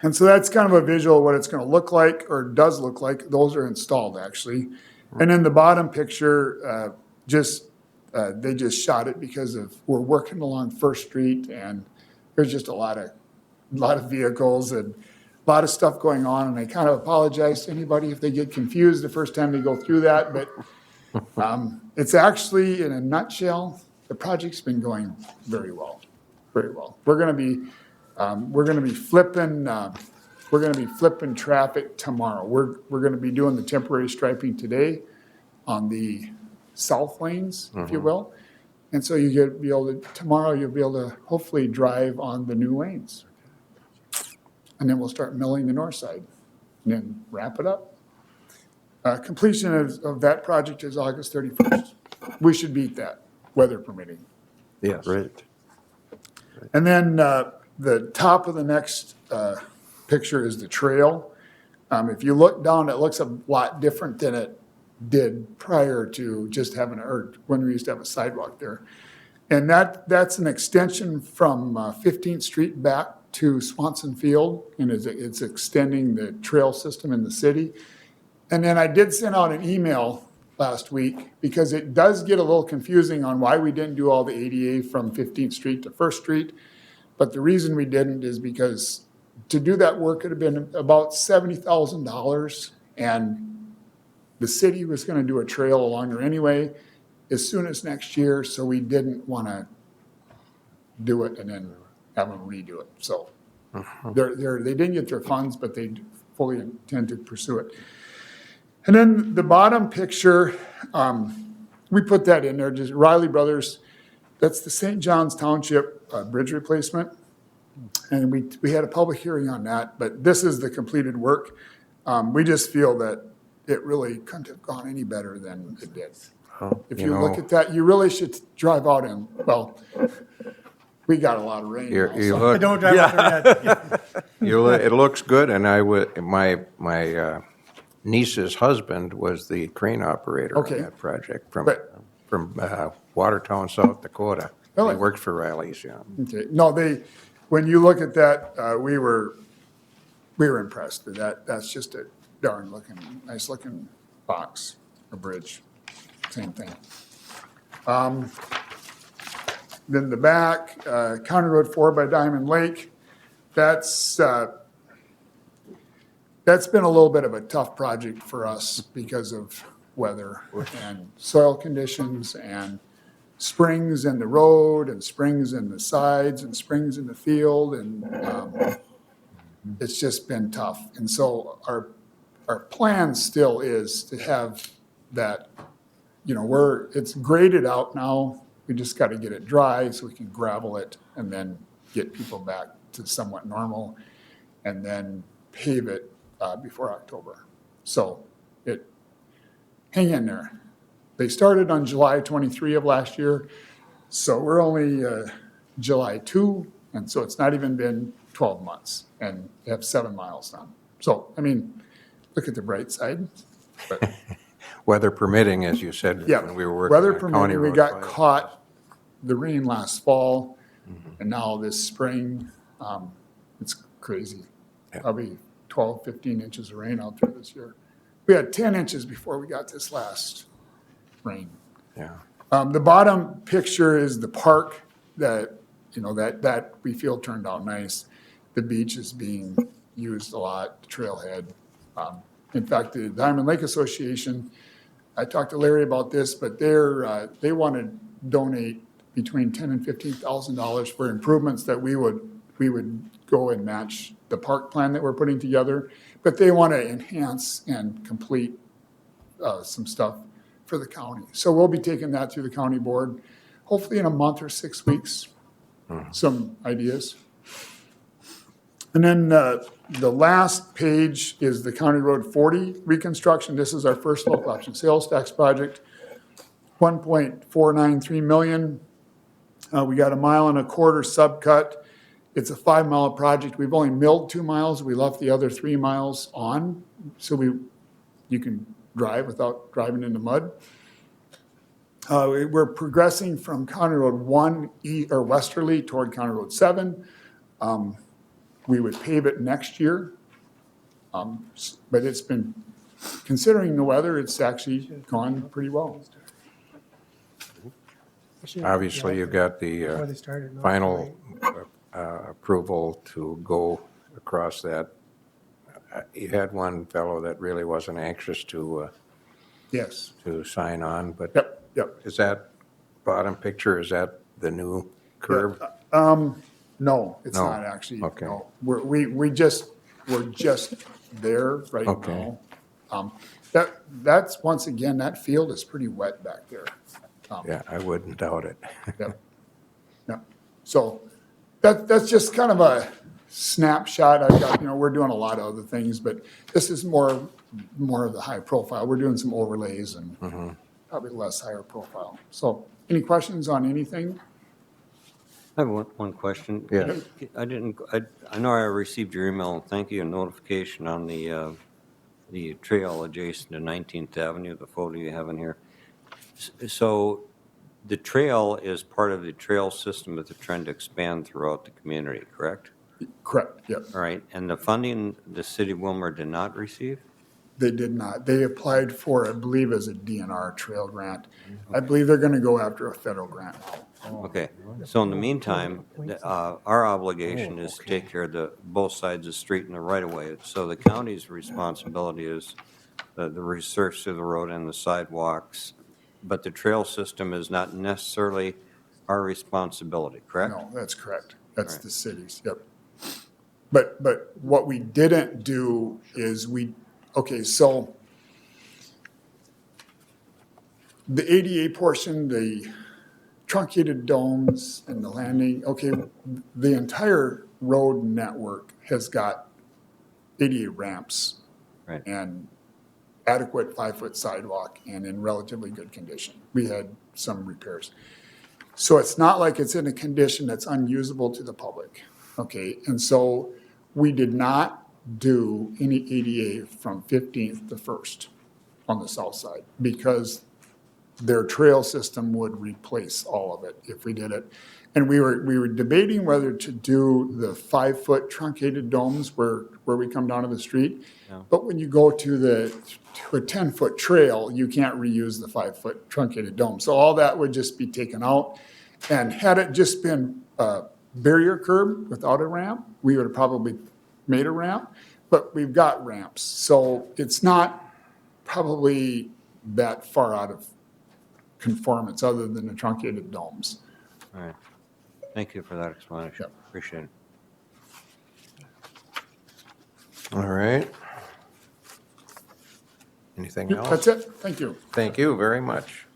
And so that's kind of a visual of what it's going to look like, or does look like. Those are installed, actually. And then the bottom picture, they just shot it because we're working along First Street, and there's just a lot of vehicles and a lot of stuff going on. And I kind of apologize to anybody if they get confused the first time they go through that. But it's actually, in a nutshell, the project's been going very well, very well. We're going to be flipping traffic tomorrow. We're going to be doing the temporary striping today on the south lanes, if you will. And so tomorrow you'll be able to hopefully drive on the new lanes. And then we'll start milling the north side and then wrap it up. Completion of that project is August 31st. We should beat that, weather permitting. Yes. Great. And then the top of the next picture is the trail. If you look down, it looks a lot different than it did prior to just or when we used to have a sidewalk there. And that's an extension from 15th Street back to Swanson Field, and it's extending the trail system in the city. And then I did send out an email last week because it does get a little confusing on why we didn't do all the ADA from 15th Street to First Street. But the reason we didn't is because to do that work, it would have been about $70,000, and the city was going to do a trail along there anyway as soon as next year, so we didn't want to do it and then have them redo it. So they didn't get their funds, but they fully intend to pursue it. And then the bottom picture, we put that in there, just Riley Brothers. That's the St. John's Township bridge replacement. And we had a public hearing on that, but this is the completed work. We just feel that it really couldn't have gone any better than it did. If you look at that, you really should drive out and, well, we got a lot of rain. You look, Don't drive out there yet. it looks good, and my niece's husband was the crane operator on Okay. that project from But- Watertown, South Dakota. Really? He worked for Riley's, yeah. Okay, no, when you look at that, we were impressed with that. That's just a nice looking box, or bridge, same thing. Then the back, County Road 4 by Diamond Lake, that's been a little bit of a tough project for us because of weather and soil conditions and springs in the road and springs in the sides and springs in the field, and it's just been tough. And so our plan still is to have that, it's graded out now. We just got to get it dry so we can gravel it and then get people back to somewhat normal and then pave it before October. So hang in there. They started on July 23 of last year, so we're only July 2, and so it's not even been 12 months, and they have 7 miles done. So, look at the bright side. But, Weather permitting, as you said, yeah, when we were working weather on County permitting, we Road got 5. caught the rain last fall, and now this spring, It's crazy. Probably 12, 15 inches of rain out there this year. We had 10 inches before we got this last rain. Yeah. The bottom picture is the park that, that we feel turned out nice. The beach is being used a lot, the trailhead. In fact, the Diamond Lake Association, I talked to Larry about this, but they want to donate between $10,000 and $15,000 for improvements that we would go and match the park plan that we're putting together. But they want to enhance and complete some stuff for the county. So we'll be taking that through the county board, hopefully in a month or 6 weeks, some ideas. And then the last page is the County Road 40 reconstruction. This is our first local option sales tax project, $1.493 million. We got 1.25 mile subcut. It's a 5-mile project. We've only milled 2 miles. We left the other 3 miles on, so you can drive without driving in the mud. We're progressing from County Road 1 westerly toward County Road 7. We would pave it next year, but it's been, considering the weather, it's actually gone pretty well. Obviously, you got Before they the started, no, final approval to go across that. You had one fellow that really wasn't anxious to Yes. to sign on, but Yep. is that bottom picture, is that the new curve? No, it's No. not actually. Okay. No. We're just there right Okay. now. That's, once again, that field is pretty wet back there. Yeah, I wouldn't doubt it. Yeah. So that's just kind of a snapshot. I've got, we're doing a lot of other things, but this is more of the high profile. We're doing some overlays and probably less higher profile. So any questions on anything? I have one question. Yeah. I know I received your email, and thank you, and notification on the trail adjacent to 19th Avenue, the photo you have in here. So the trail is part of the trail system that they're trying to expand throughout the community, correct? Correct, yep. All right, and the funding the city of Wilmer did not receive? They did not. They applied for, I believe, as a DNR trail grant. I believe they're going to go after a federal grant. Okay, so in the meantime, our obligation is to take care of both sides of the street and the right-of-way. So the county's responsibility is the research of the road and the sidewalks, but the trail system is not necessarily our responsibility, correct? No, that's correct. That's the city's, yep. But what we didn't do is so the ADA portion, the truncated domes and the landing, the entire road network has got ADA ramps and adequate 5-foot sidewalk and in relatively good condition. We had some repairs. So it's not like it's in a condition that's unusable to the public, And so we did not do any ADA from 15th to 1st on the south side because their trail system would replace all of it if we did it. And we were debating whether to do the 5-foot truncated domes where we come down to the street. Yeah. But when you go to a 10-foot trail, you can't reuse the 5-foot truncated dome. So all that would just be taken out. And had it just been a barrier curb without a ramp, we would have probably made a ramp. But we've got ramps. So it's not probably that far out of conformance other than the truncated domes. All right. Thank you for that explanation. Yep. Appreciate it. All right. Anything else? That's it. Thank you. Thank you very much.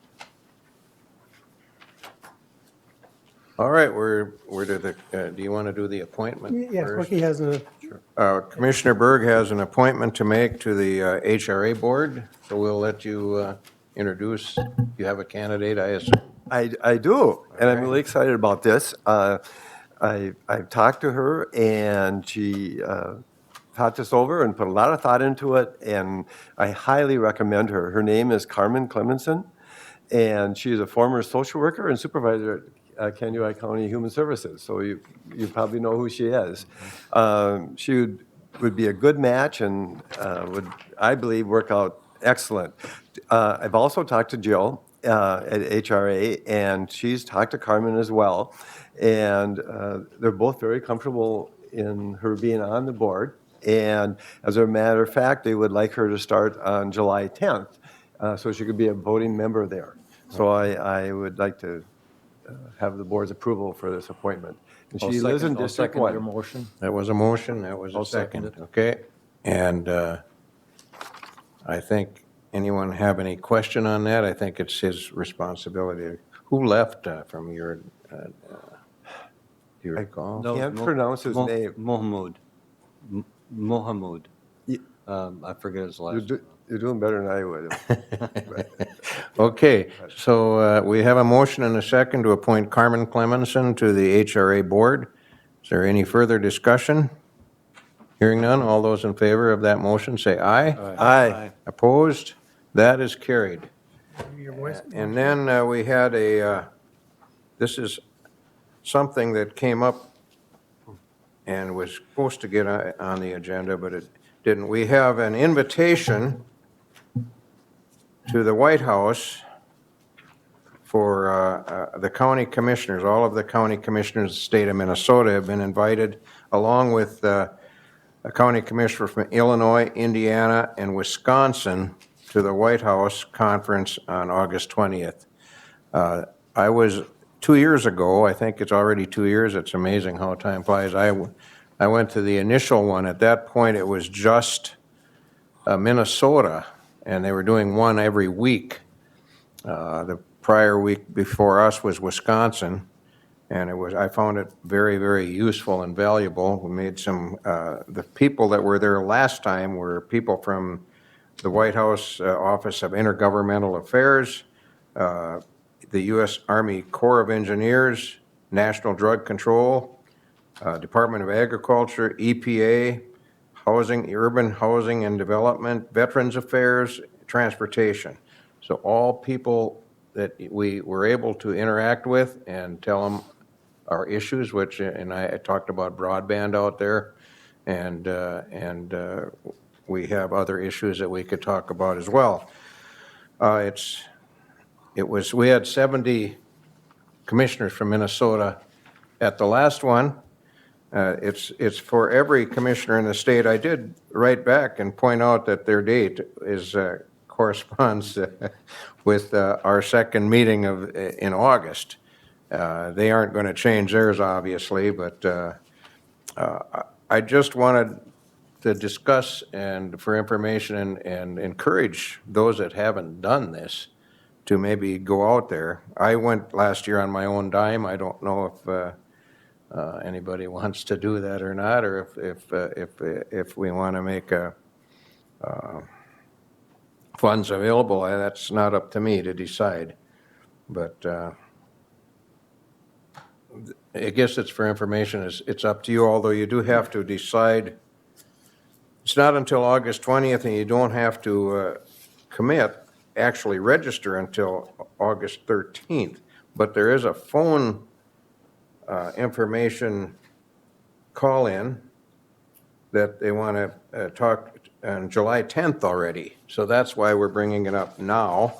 All right, do you want to do the appointment Yes, first? Bucky has a, Commissioner Berg has an appointment to make to the HRA Board, so we'll let you introduce. You have a candidate, I assume? I do, and I'm really excited about this. I've talked to her, and she thought this over and put a lot of thought into it, and I highly recommend her. Her name is Carmen Clemenson, and she is a former social worker and supervisor Kansas County Human Services, so you probably know who she is. She would be a good match and would, I believe, work out excellent. I've also talked to Jill at HRA, and she's talked to Carmen as well, and they're both very comfortable in her being on the board. And as a matter of fact, they would like her to start on July 10th, so she could be a voting member there. So I would like to have the board's approval for this appointment. And she lives in I'll District second your 1. motion. That was a motion, that was a I'll second second, it. okay? And I think, anyone have any question on that? I think it's his responsibility. Who left from your, do you recall? No. Can't pronounce his name. Mohamud. Mohamud. Ye- I forget his last name. You're doing better than I would. Okay, so we have a motion and a second to appoint Carmen Clemenson to the HRA Board. Is there any further discussion? Hearing none, all those in favor of that motion say aye. Aye. Opposed? That is carried. Your voice- And then we had this is something that came up and was supposed to get on the agenda, but it didn't. We have an invitation to the White House for the county commissioners. All of the county commissioners of the state of Minnesota have been invited, along with a county commissioner from Illinois, Indiana, and Wisconsin, to the White House conference on August 20th. I was 2 years ago, I think it's already 2 years, it's amazing how time flies. I went to the initial one. At that point, it was just Minnesota, and they were doing one every week. The prior week before us was Wisconsin, and I found it very, very useful and valuable. We made some, the people that were there last time were people from the White House Office of Intergovernmental Affairs, the U.S. Army Corps of Engineers, National Drug Control, Department of Agriculture, EPA, Urban Housing and Development, Veterans Affairs, Transportation. So all people that we were able to interact with and tell them our issues, and I talked about broadband out there, and we have other issues that we could talk about as well. We had 70 commissioners from Minnesota at the last one. It's for every commissioner in the state. I did write back and point out that their date corresponds with our second meeting in August. They aren't going to change theirs, obviously, but I just wanted to discuss and for information and encourage those that haven't done this to maybe go out there. I went last year on my own dime. I don't know if anybody wants to do that or not, or if we want to make funds available. That's not up to me to decide. But I guess it's for information. It's up to you, although you do have to decide. It's not until August 20th, and you don't have to actually register until August 13th. But there is a phone information call-in that they want to talk on July 10th already. So that's why we're bringing it up now.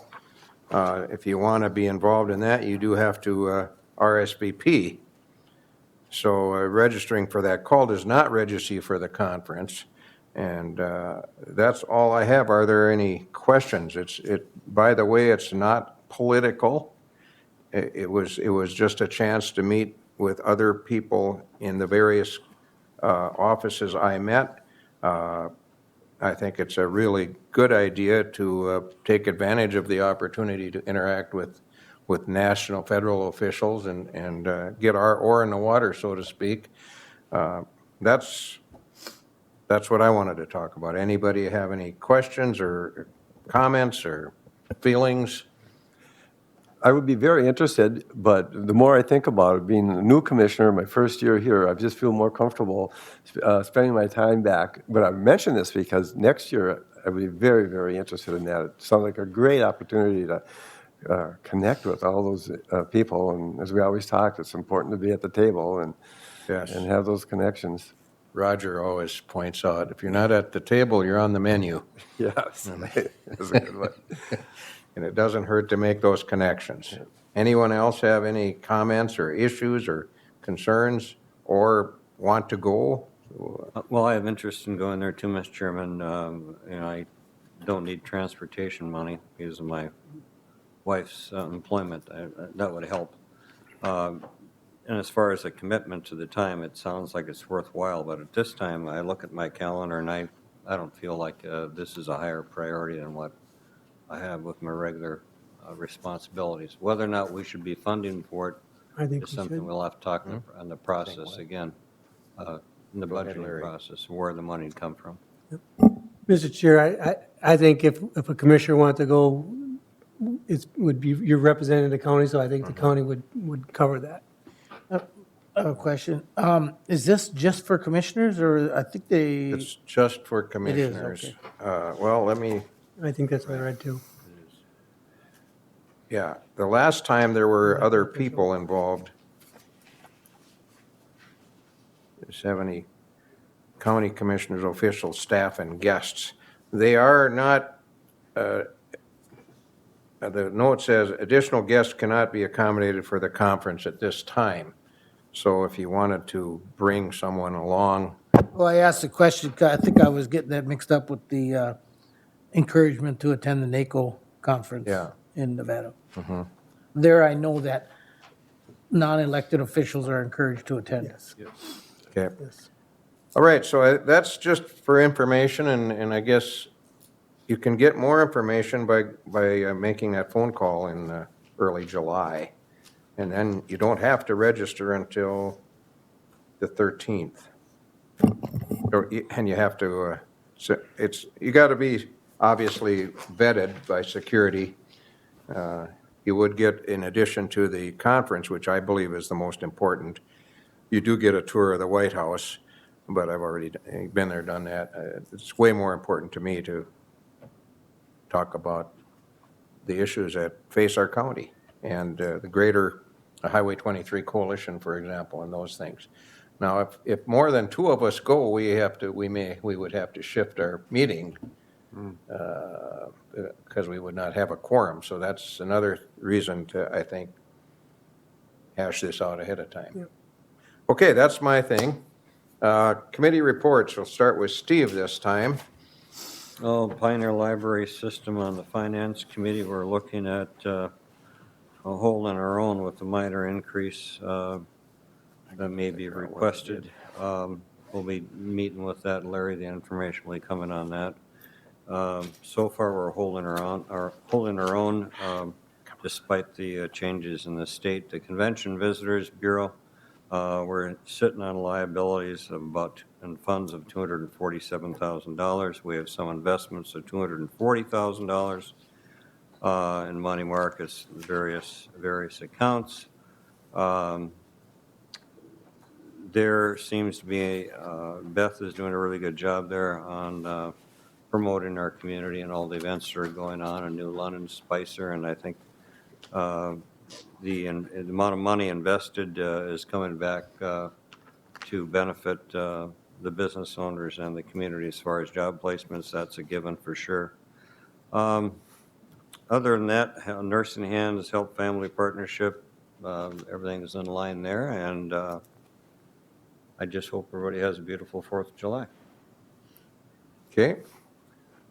If you want to be involved in that, you do have to RSVP. So registering for that call does not register you for the conference. And that's all I have. Are there any questions? By the way, it's not political. It was just a chance to meet with other people in the various offices I met. I think it's a really good idea to take advantage of the opportunity to interact with national, federal officials and get our oar in the water, so to speak. That's what I wanted to talk about. Anybody have any questions or comments or feelings? I would be very interested, but the more I think about it, being a new commissioner, my first year here, I just feel more comfortable spending my time back. But I mention this because next year I would be very, very interested in that. It sounds like a great opportunity to connect with all those people. And as we always talk, it's important to be at the table and Yes. have those connections. Roger always points out, if you're not at the table, you're on the menu. Yes, that's a good one. And it doesn't hurt to make those connections. Anyone else have any comments or issues or concerns or want to go? Well, I have interest in going there too, Mr. Chairman. I don't need transportation money because of my wife's employment. That would help. And as far as a commitment to the time, it sounds like it's worthwhile, but at this time, I look at my calendar and I don't feel like this is a higher priority than what I have with my regular responsibilities. Whether or not we should be funding for it I think is we something should. we'll have to talk on the process again, in the ahead, budgeting Larry. process, where the money would come from. Mr. Chair, I think if a commissioner wanted to go, would be, you're representing the county, so I think the county would cover that. I have a question. Is this just for commissioners, or I think they, It's just for commissioners. okay. Well, let me, I think that's what I read too. yeah, the last time there were other people involved. 70 county commissioners, officials, staff, and guests. They are not, the note says, additional guests cannot be accommodated for the conference at this time. So if you wanted to bring someone along, Well, I asked the question, 'cause I think I was getting that mixed up with the encouragement to attend the NACO conference Yeah. in Nevada. There, I know that non-elected officials are encouraged to attend. Yes. okay. Yes. All right, so that's just for information, and I guess you can get more information by making that phone call in early July. And then you don't have to register until the 13th. And you have to, you got to be obviously vetted by security. You would get, in addition to the conference, which I believe is the most important, you do get a tour of the White House, but I've already been there, done that. It's way more important to me to talk about the issues that face our county and the greater Highway 23 coalition, for example, and those things. Now, if more than two of us go, we would have to shift our meeting because we would not have a quorum. So that's another reason to, I think, hash this out ahead of time. Yep. Okay, that's my thing. Committee reports, we'll start with Steve this time. Oh, Pioneer Library System on the Finance Committee, we're looking at a hole in our own with the minor increase that may be requested. We'll be meeting with that, Larry, the information will be coming on that. So far, we're holding our own despite the changes in the state. The Convention Visitors Bureau, we're sitting on liabilities of and funds of $247,000. We have some investments of $240,000 in money markets, various accounts. There seems to be, Beth is doing a really good job there on promoting our community and all the events that are going on in New London, Spicer, and I think the amount of money invested is coming back to benefit the business owners and the community as far as job placements. That's a given for sure. Other than that, Nursing Hands, Help Family Partnership, everything is in line there, and I just hope everybody has a beautiful 4th of July. Okay.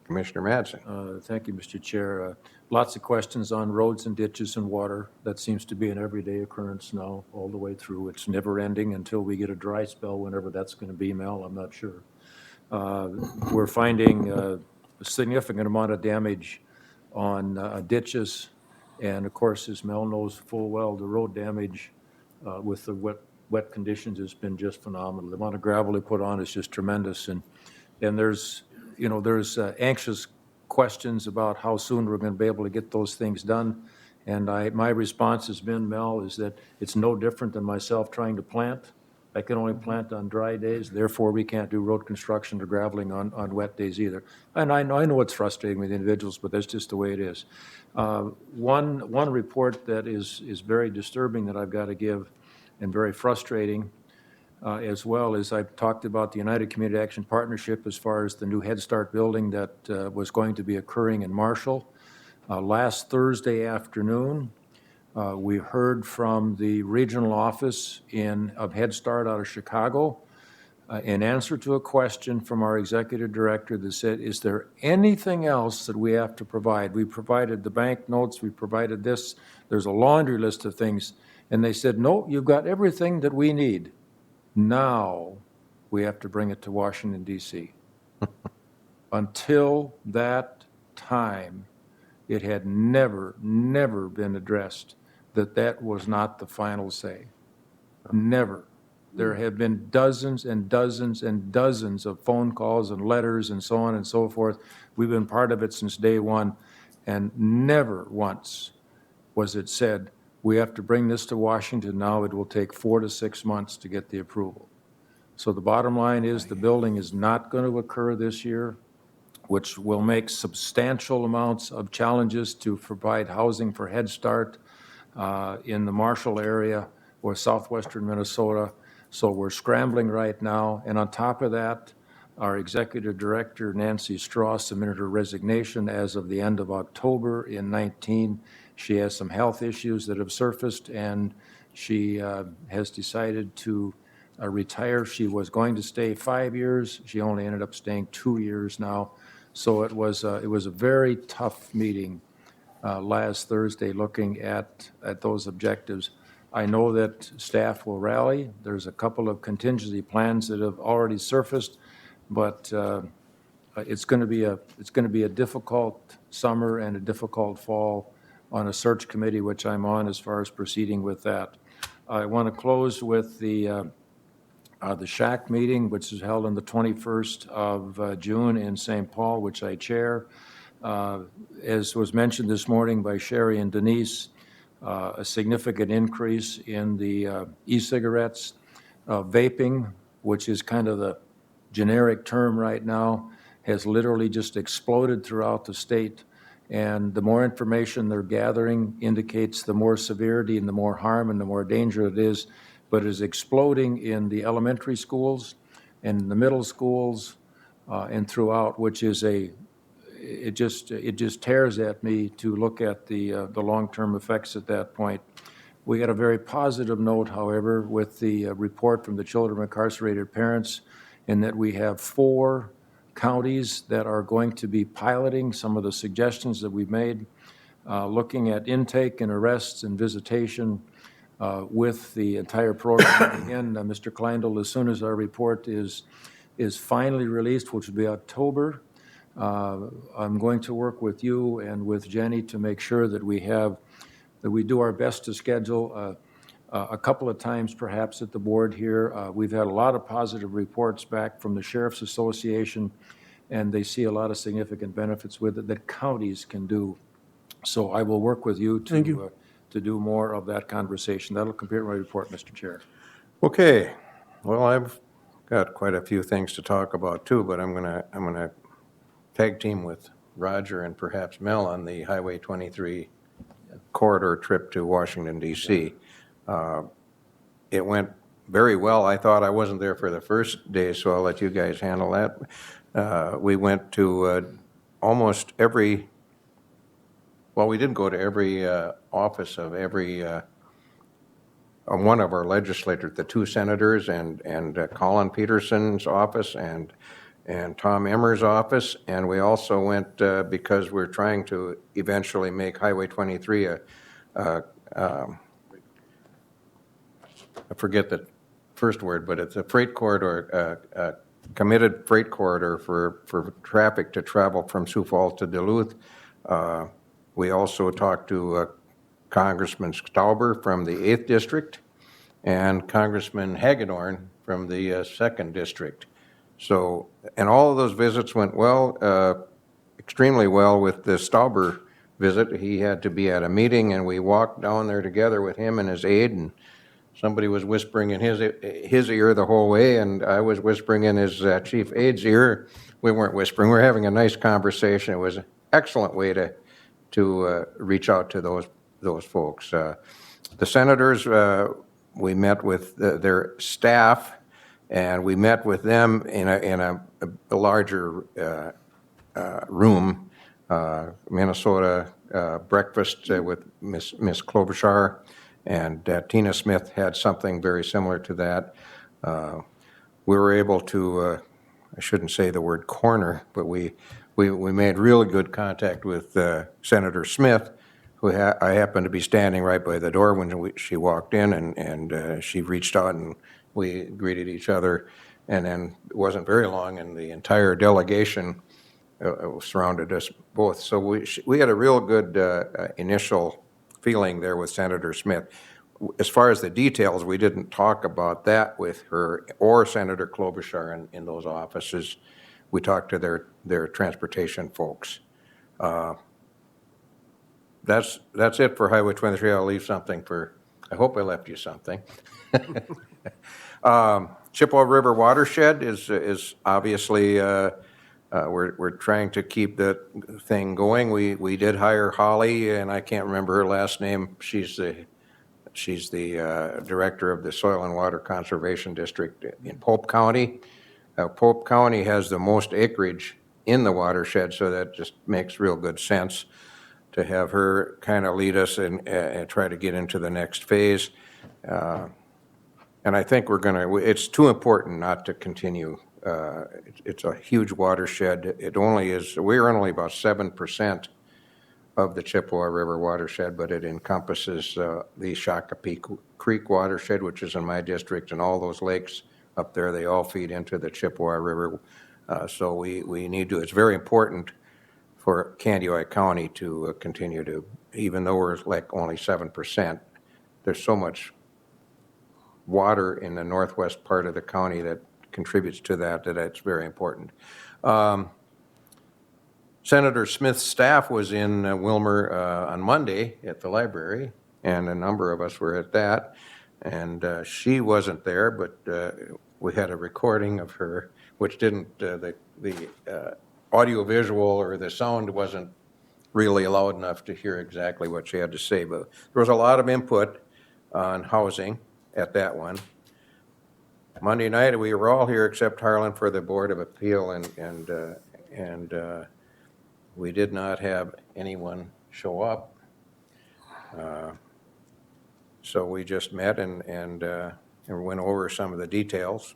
Commissioner Madsen. Thank you, Mr. Chair. Lots of questions on roads and ditches and water. That seems to be an everyday occurrence now, all the way through. It's never ending until we get a dry spell, whenever that's going to be, Mel, I'm not sure. We're finding a significant amount of damage on ditches. And of course, as Mel knows full well, the road damage with the wet conditions has been just phenomenal. The amount of gravel they put on is just tremendous. And there's anxious questions about how soon we're going to be able to get those things done. And my response has been, Mel, is that it's no different than myself trying to plant. I can only plant on dry days, therefore we can't do road construction or graveling on wet days either. And I know it's frustrating with individuals, but that's just the way it is. One report that is very disturbing that I've got to give, and very frustrating, as well as I've talked about the United Community Action Partnership as far as the new Head Start building that was going to be occurring in Marshall. Last Thursday afternoon, we heard from the regional office of Head Start out of Chicago, in answer to a question from our executive director that said, is there anything else that we have to provide? We provided the bank notes, we provided this, there's a laundry list of things. And they said, no, you've got everything that we need. Now we have to bring it to Washington, D.C. Until that time, it had never been addressed that was not the final say. Never. There have been dozens and dozens and dozens of phone calls and letters and so on and so forth. We've been part of it since day one, and never once was it said, we have to bring this to Washington now. It will take 4 to 6 months to get the approval. So the bottom line is the building is not going to occur this year, which will make substantial amounts of challenges to provide housing for Head Start in the Marshall area or southwestern Minnesota. So we're scrambling right now. And on top of that, our executive director, Nancy Strauss, submitted her resignation as of the end of October in 19. She has some health issues that have surfaced, and she has decided to retire. She was going to stay 5 years. She only ended up staying 2 years now. So it was a very tough meeting last Thursday looking at those objectives. I know that staff will rally. There's a couple of contingency plans that have already surfaced, but it's going to be a difficult summer and a difficult fall on a search committee, which I'm on as far as proceeding with that. I want to close with the SHAC meeting, which is held on the 21st of June in St. Paul, which I chair. As was mentioned this morning by Sherry and Denise, a significant increase in the e-cigarettes. Vaping, which is kind of the generic term right now, has literally just exploded throughout the state. And the more information they're gathering indicates the more severity and the more harm and the more danger it is. But it is exploding in the elementary schools and the middle schools and throughout, which is it just tears at me to look at the long-term effects at that point. We got a very positive note, however, with the report from the Children of Incarcerated Parents, in that we have 4 counties that are going to be piloting some of the suggestions that we've made, looking at intake and arrests and visitation with the entire program. Again, Mr. Kleindl, as soon as our report is finally released, which will be October, I'm going to work with you and with Jenny to make sure that we do our best to schedule a couple of times perhaps at the board here. We've had a lot of positive reports back from the Sheriff's Association, and they see a lot of significant benefits with it that counties can do. So I will work with you to do more of that conversation. That'll complete my report, Mr. Chair. Okay, well, I've got quite a few things to talk about too, but I'm gonna tag team with Roger and perhaps Mel on the Highway 23 corridor trip to Washington, D.C. It went very well. I thought I wasn't there for the first day, so I'll let you guys handle that. We went to almost every, well, we did go to every office of every one of our legislators, the 2 senators and Colin Peterson's office and Tom Emmer's office, and we also went, because we're trying to eventually make Highway 23 I forget the first word, but it's a freight corridor, a committed freight corridor for traffic to travel from Sioux Falls to Duluth. We also talked to Congressman Stauber from the 8th District and Congressman Hagedorn from the 2nd District. So, and all of those visits went well, extremely well. With the Stauber visit, he had to be at a meeting, and we walked down there together with him and his aide, and somebody was whispering in his ear the whole way, and I was whispering in his chief aide's ear. We weren't whispering, we were having a nice conversation. It was an excellent way to reach out to those folks. The senators, we met with their staff, and we met with them in a larger room, Minnesota breakfast with Miss Klobuchar, and Tina Smith had something very similar to that. We were able to, I shouldn't say the word corner, but we made really good contact with Senator Smith, who I happened to be standing right by the door when she walked in, and she reached out and we greeted each other. And then it wasn't very long, and the entire delegation surrounded us both. So we had a real good initial feeling there with Senator Smith. As far as the details, we didn't talk about that with her or Senator Klobuchar in those offices. We talked to their transportation folks. That's it for Highway 23. I'll leave something for, I hope I left you something. Chippewa River Watershed is obviously, we're trying to keep that thing going. We did hire Holly, and I can't remember her last name. She's the director of the Soil and Water Conservation District in Pope County. Pope County has the most acreage in the watershed, so that just makes real good sense to have her kind of lead us and try to get into the next phase. And I think it's too important not to continue. It's a huge watershed. We're only about 7% of the Chippewa River watershed, but it encompasses the Shakopee Creek watershed, which is in my district, and all those lakes up there, they all feed into the Chippewa River. So we need to, it's very important for Candioi County to continue to, even though we're like only 7%, there's so much water in the northwest part of the county that contributes to that it's very important. Senator Smith's staff was in Wilmer on Monday at the library, and a number of us were at that. And she wasn't there, but we had a recording of her, which didn't, the audio-visual or the sound wasn't really loud enough to hear exactly what she had to say. But there was a lot of input on housing at that one. Monday night, we were all here except Harlan for the Board of Appeal, and we did not have anyone show up. So we just met and went over some of the details.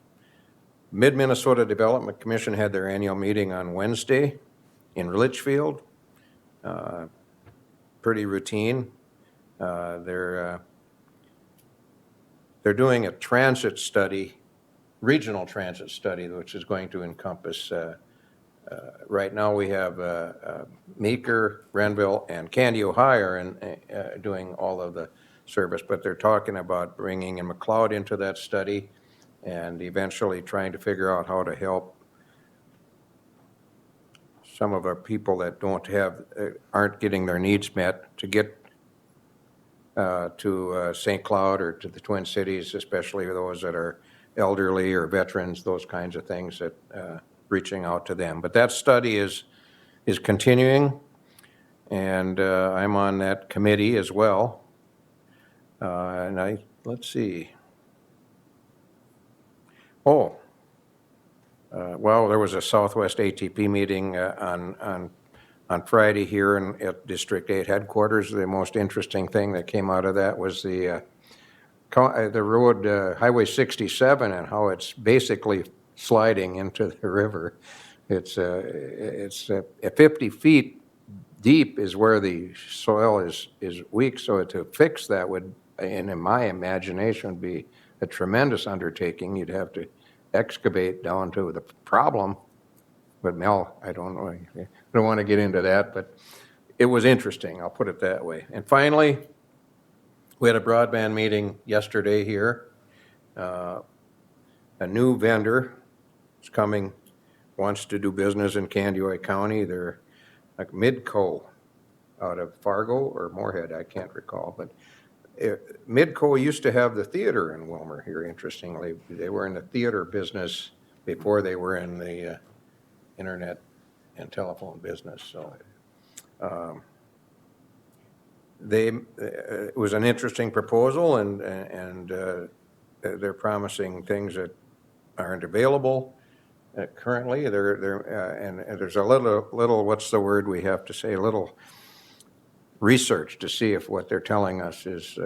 Mid-Minnesota Development Commission had their annual meeting on Wednesday in Litchfield. Pretty routine. They're doing a transit study, regional transit study, which is going to encompass, right now we have Meeker, Renville, and Candy, Ohio are doing all of the service, but they're talking about bringing in McLeod into that study and eventually trying to figure out how to help some of our people that aren't getting their needs met to get to St. Cloud or to the Twin Cities, especially those that are elderly or veterans, those kinds of things, that reaching out to them. But that study is continuing, and I'm on that committee as well. And let's see. Well, there was a Southwest ATP meeting on Friday here at District 8 headquarters. The most interesting thing that came out of that was the road, Highway 67, and how it's basically sliding into the river. It's 50 feet deep is where the soil is weak, so to fix that would, and in my imagination, would be a tremendous undertaking. You'd have to excavate down to the problem. But Mel, I don't know, I don't want to get into that, but it was interesting, I'll put it that way. And finally, we had a broadband meeting yesterday here. A new vendor is coming, wants to do business in Candioi County. They're like Midco out of Fargo or Moorhead, I can't recall, but Midco used to have the theater in Wilmer here, interestingly. They were in the theater business before they were in the internet and telephone business, so. It was an interesting proposal, and they're promising things that aren't available currently. And there's a little, what's the word we have to say, a little research to see if what they're telling us is,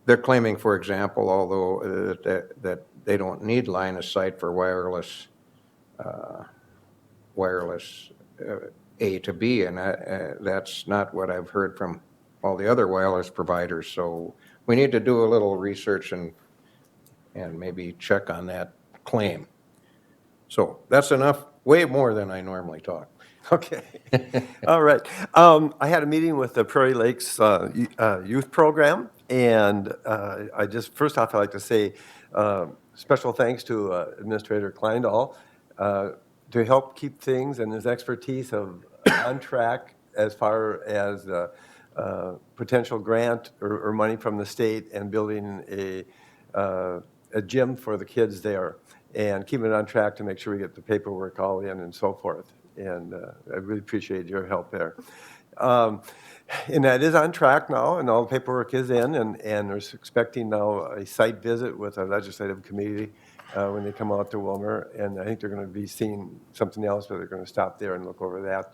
they're claiming, for example, although that they don't need line of sight for wireless A to B, and that's not what I've heard from all the other wireless providers. So we need to do a little research and maybe check on that claim. So that's enough, way more than I normally talk. Okay, all right. I had a meeting with the Prairie Lakes Youth Program, and first off, I'd like to say special thanks to Administrator Kleindahl to help keep things and his expertise on track as far as potential grant or money from the state and building a gym for the kids there and keeping it on track to make sure we get the paperwork all in and so forth. And I really appreciate your help there. And that is on track now, and all the paperwork is in, and they're expecting now a site visit with a legislative committee when they come out to Wilmer, and I think they're going to be seeing something else, but they're going to stop there and look over that.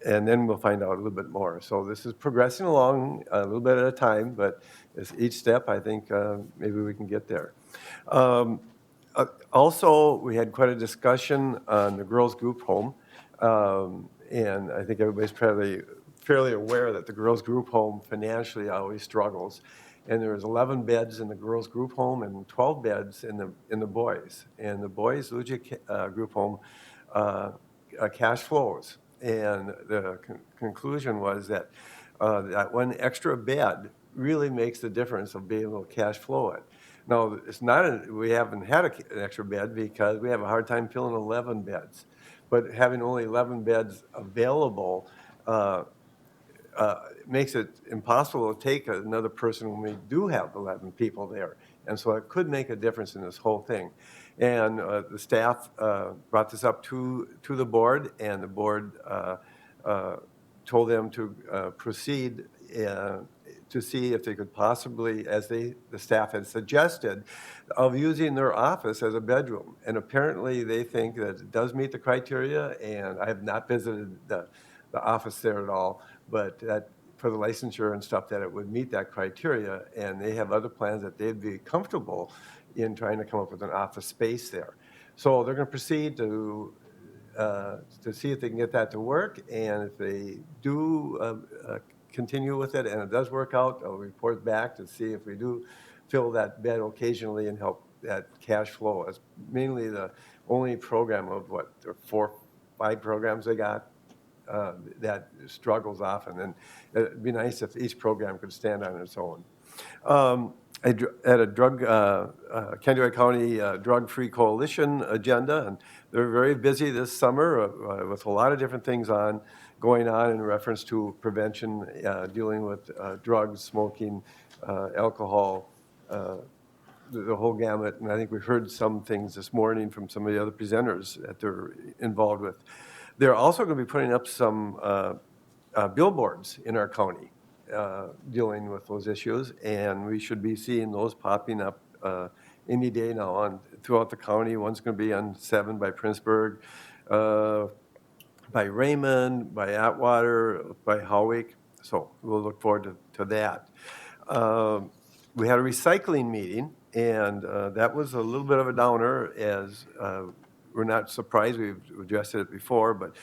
And then we'll find out a little bit more. So this is progressing along a little bit at a time, but each step, I think maybe we can get there. Also, we had quite a discussion on the girls' group home. And I think everybody's fairly aware that the girls' group home financially always struggles. And there was 11 beds in the girls' group home and 12 beds in the boys. And the boys' Lucia group home cash flows. And the conclusion was that that one extra bed really makes the difference of being able to cash flow it. Now, it's not we haven't had an extra bed because we have a hard time filling 11 beds. But having only 11 beds available makes it impossible to take another person when we do have 11 people there. And so it could make a difference in this whole thing. And the staff brought this up to the board, and the board told them to proceed to see if they could possibly, as the staff had suggested, of using their office as a bedroom. And apparently they think that it does meet the criteria, and I have not visited the office there at all, but that for the licensure and stuff, that it would meet that criteria, and they have other plans that they'd be comfortable in trying to come up with an office space there. So they're going to proceed to see if they can get that to work, and if they do continue with it and it does work out, I'll report back to see if we do fill that bed occasionally and help that cash flow. It's mainly the only program of what, 4, 5 programs they got that struggles often, and it'd be nice if each program could stand on its own. At a Kennewick County Drug-Free Coalition agenda, and they're very busy this summer with a lot of different things going on in reference to prevention, dealing with drugs, smoking, alcohol, the whole gamut. And I think we've heard some things this morning from some of the other presenters that they're involved with. They're also going to be putting up some billboards in our county dealing with those issues, and we should be seeing those popping up any day now throughout the county. One's going to be on 7 by Princeburg, by Raymond, by Atwater, by Howick. So we'll look forward to that. We had a recycling meeting, and that was a little bit of a downer, as we're not surprised. We've addressed it before, but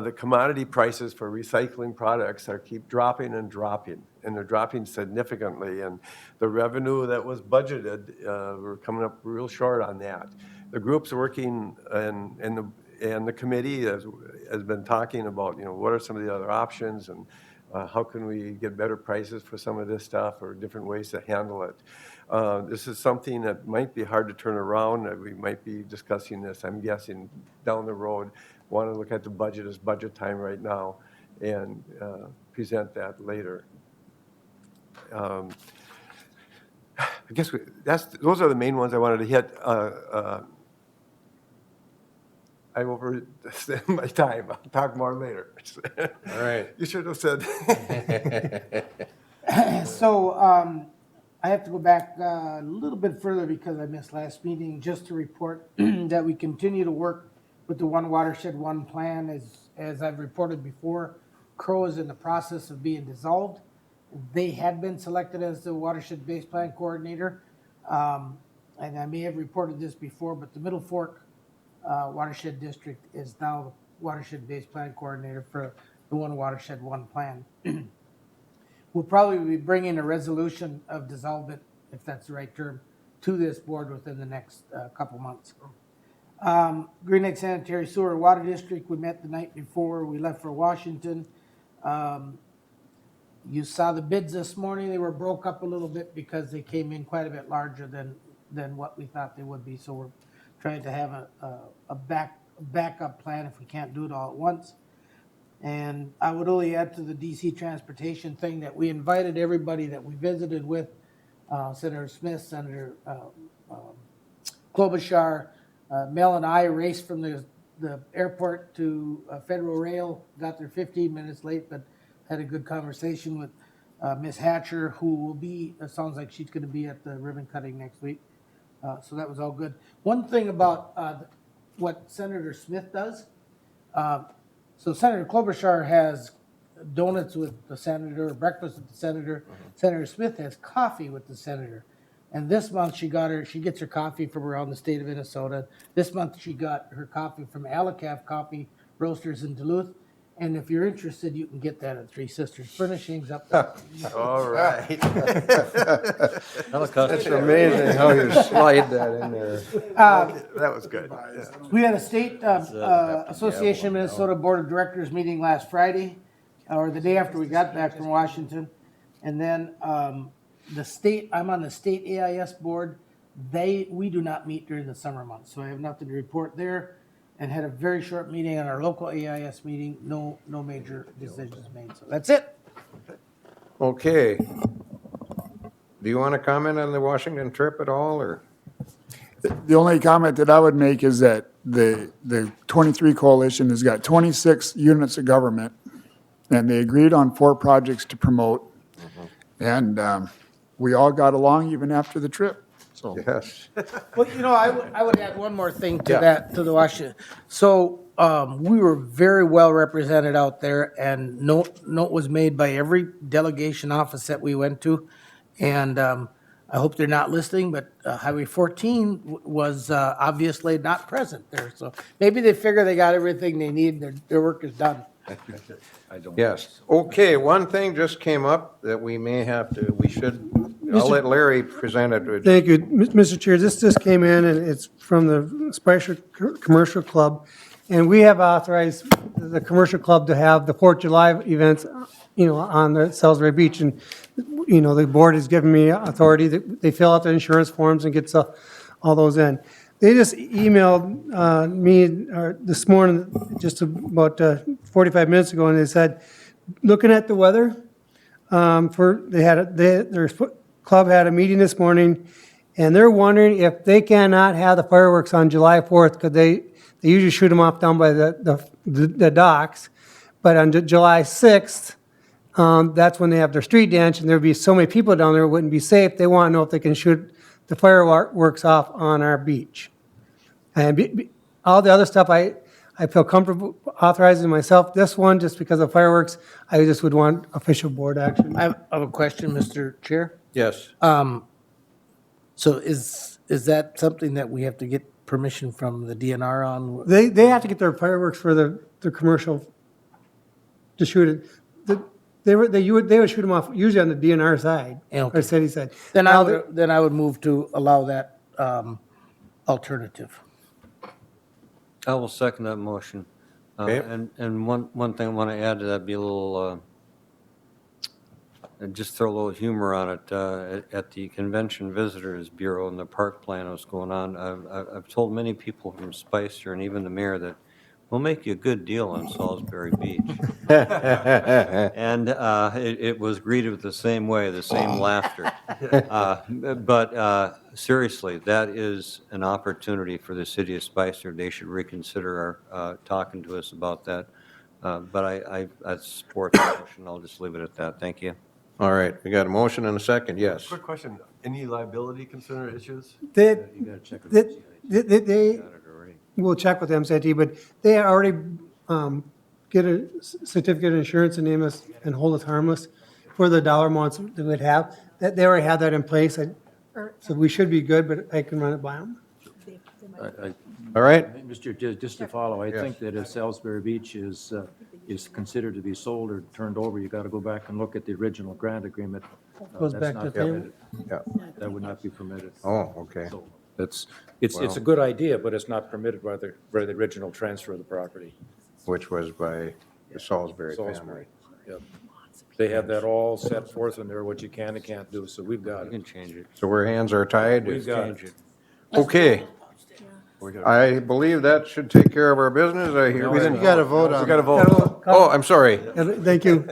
the commodity prices for recycling products keep dropping and dropping, and they're dropping significantly. And the revenue that was budgeted, we're coming up real short on that. The group's working, and the committee has been talking about, what are some of the other options, and how can we get better prices for some of this stuff, or different ways to handle it. This is something that might be hard to turn around. We might be discussing this, I'm guessing, down the road. Want to look at the budget as budget time right now and present that later. I guess those are the main ones I wanted to hit. I overstayed my time. I'll talk more later. All right. You should have said. So, I have to go back a little bit further because I missed last meeting, just to report that we continue to work with the One Watershed, One Plan. As I've reported before, Crow is in the process of being dissolved. They had been selected as the Watershed Base Plan Coordinator. And I may have reported this before, but the Middle Fork Watershed District is now the Watershed Base Plan Coordinator for the One Watershed, One Plan. We'll probably be bringing a resolution of dissolvement, if that's the right term, to this board within the next couple months. Green Lake Sanitary Sewer Water District, we met the night before we left for Washington. You saw the bids this morning. They were broke up a little bit because they came in quite a bit larger than what we thought they would be. So we're trying to have a backup plan if we can't do it all at once. And I would only add to the DC transportation thing that we invited everybody that we visited with, Senator Smith, Senator Klobuchar, Mel and I raced from the airport to Federal Rail, got there 15 minutes late, but had a good conversation with Ms. Hatcher, who will be, it sounds like she's going to be at the ribbon cutting next week. So that was all good. One thing about what Senator Smith does, so Senator Klobuchar has donuts with the senator, breakfast with the senator. Senator Smith has coffee with the senator. And this month she gets her coffee from around the state of Minnesota. This month she got her coffee from Alacaf Coffee Roasters in Duluth. And if you're interested, you can get that at Three Sisters Furnishings up there. All right. It's amazing how you slide that in there. That was good. Yeah. We had a state Association of Minnesota Board of Directors meeting last Friday, or the day after we got back from Washington. And then I'm on the state AIS board. We do not meet during the summer months, so I have nothing to report there. And had a very short meeting on our local AIS meeting. No major decisions made. So that's it. Okay. Do you want to comment on the Washington trip at all, or? The only comment that I would make is that the 23 coalition has got 26 units of government, and they agreed on 4 projects to promote. And we all got along even after the trip. So. Yes. Well, I would add one more thing to that, to the Washington. So we were very well represented out there, and note was made by every delegation office that we went to. And I hope they're not listening, but Highway 14 was obviously not present there. So maybe they figure they got everything they need, their work is done. Yes. Okay, one thing just came up that I'll let Larry present it. Thank you, Mr. Chair. This just came in, and it's from the Spicer Commercial Club. And we have authorized the commercial club to have the 4th of July events, on the Salisbury Beach. And, the board has given me authority that they fill out the insurance forms and gets all those in. They just emailed me this morning, just about 45 minutes ago, and they said, looking at the weather, their club had a meeting this morning, and they're wondering if they cannot have the fireworks on July 4th, because they usually shoot them off down by the docks, but on July 6th, that's when they have their street dance, and there'd be so many people down there, it wouldn't be safe. They want to know if they can shoot the fireworks off on our beach. And all the other stuff, I feel comfortable authorizing myself. This one, just because of fireworks, I just would want official board action. I have a question, Mr. Chair. Yes. So is that something that we have to get permission from the DNR on? They have to get their fireworks for the commercial to shoot it. They would shoot them off usually on the DNR side, or city side. Then I would move to allow that alternative. I will second that motion. Okay. And one thing I want to add to that, be a little, just throw a little humor on it. At the Convention Visitors Bureau and the park plan that was going on, I've told many people from Spicer and even the mayor that We'll make you a good deal on Salisbury Beach. And it was greeted with the same way, the same laughter. But seriously, that is an opportunity for the city of Spicer. They should reconsider talking to us about that. But I support the motion. I'll just leave it at that. Thank you. All right, we got a motion and a second, yes. Quick question, any liability concern or issues? They, You gotta check with they, we'll check with MCIT, but they already get a certificate of insurance and name us and hold us harmless for the dollar amounts that we'd have. That they already have that in place, so we should be good, but I can run it by them. All right, Mr. Just to follow, I think that if Salisbury Beach is considered to be sold or turned over, you got to go back and look at the original grant agreement. Goes That's back not to payment. permitted. yeah, That would not be permitted. oh, okay. So it's a good idea, but it's not permitted by the original transfer of the property. Which was by the Salisbury family. Salisbury, yep. They have that all set forth in there, what you can and can't do, so we've got You can it. change it. So our hands are tied? We've got it. Okay. I believe that should take care of our business. I hear. You gotta vote on. We gotta vote. Oh, I'm sorry. Thank you.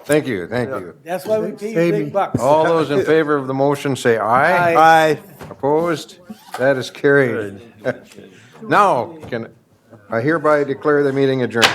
Thank you, thank you. That's why we pay you Save big me. bucks. All those in favor of the motion say aye. Aye. Opposed? That is carried. Now, I hereby declare the meeting adjourned.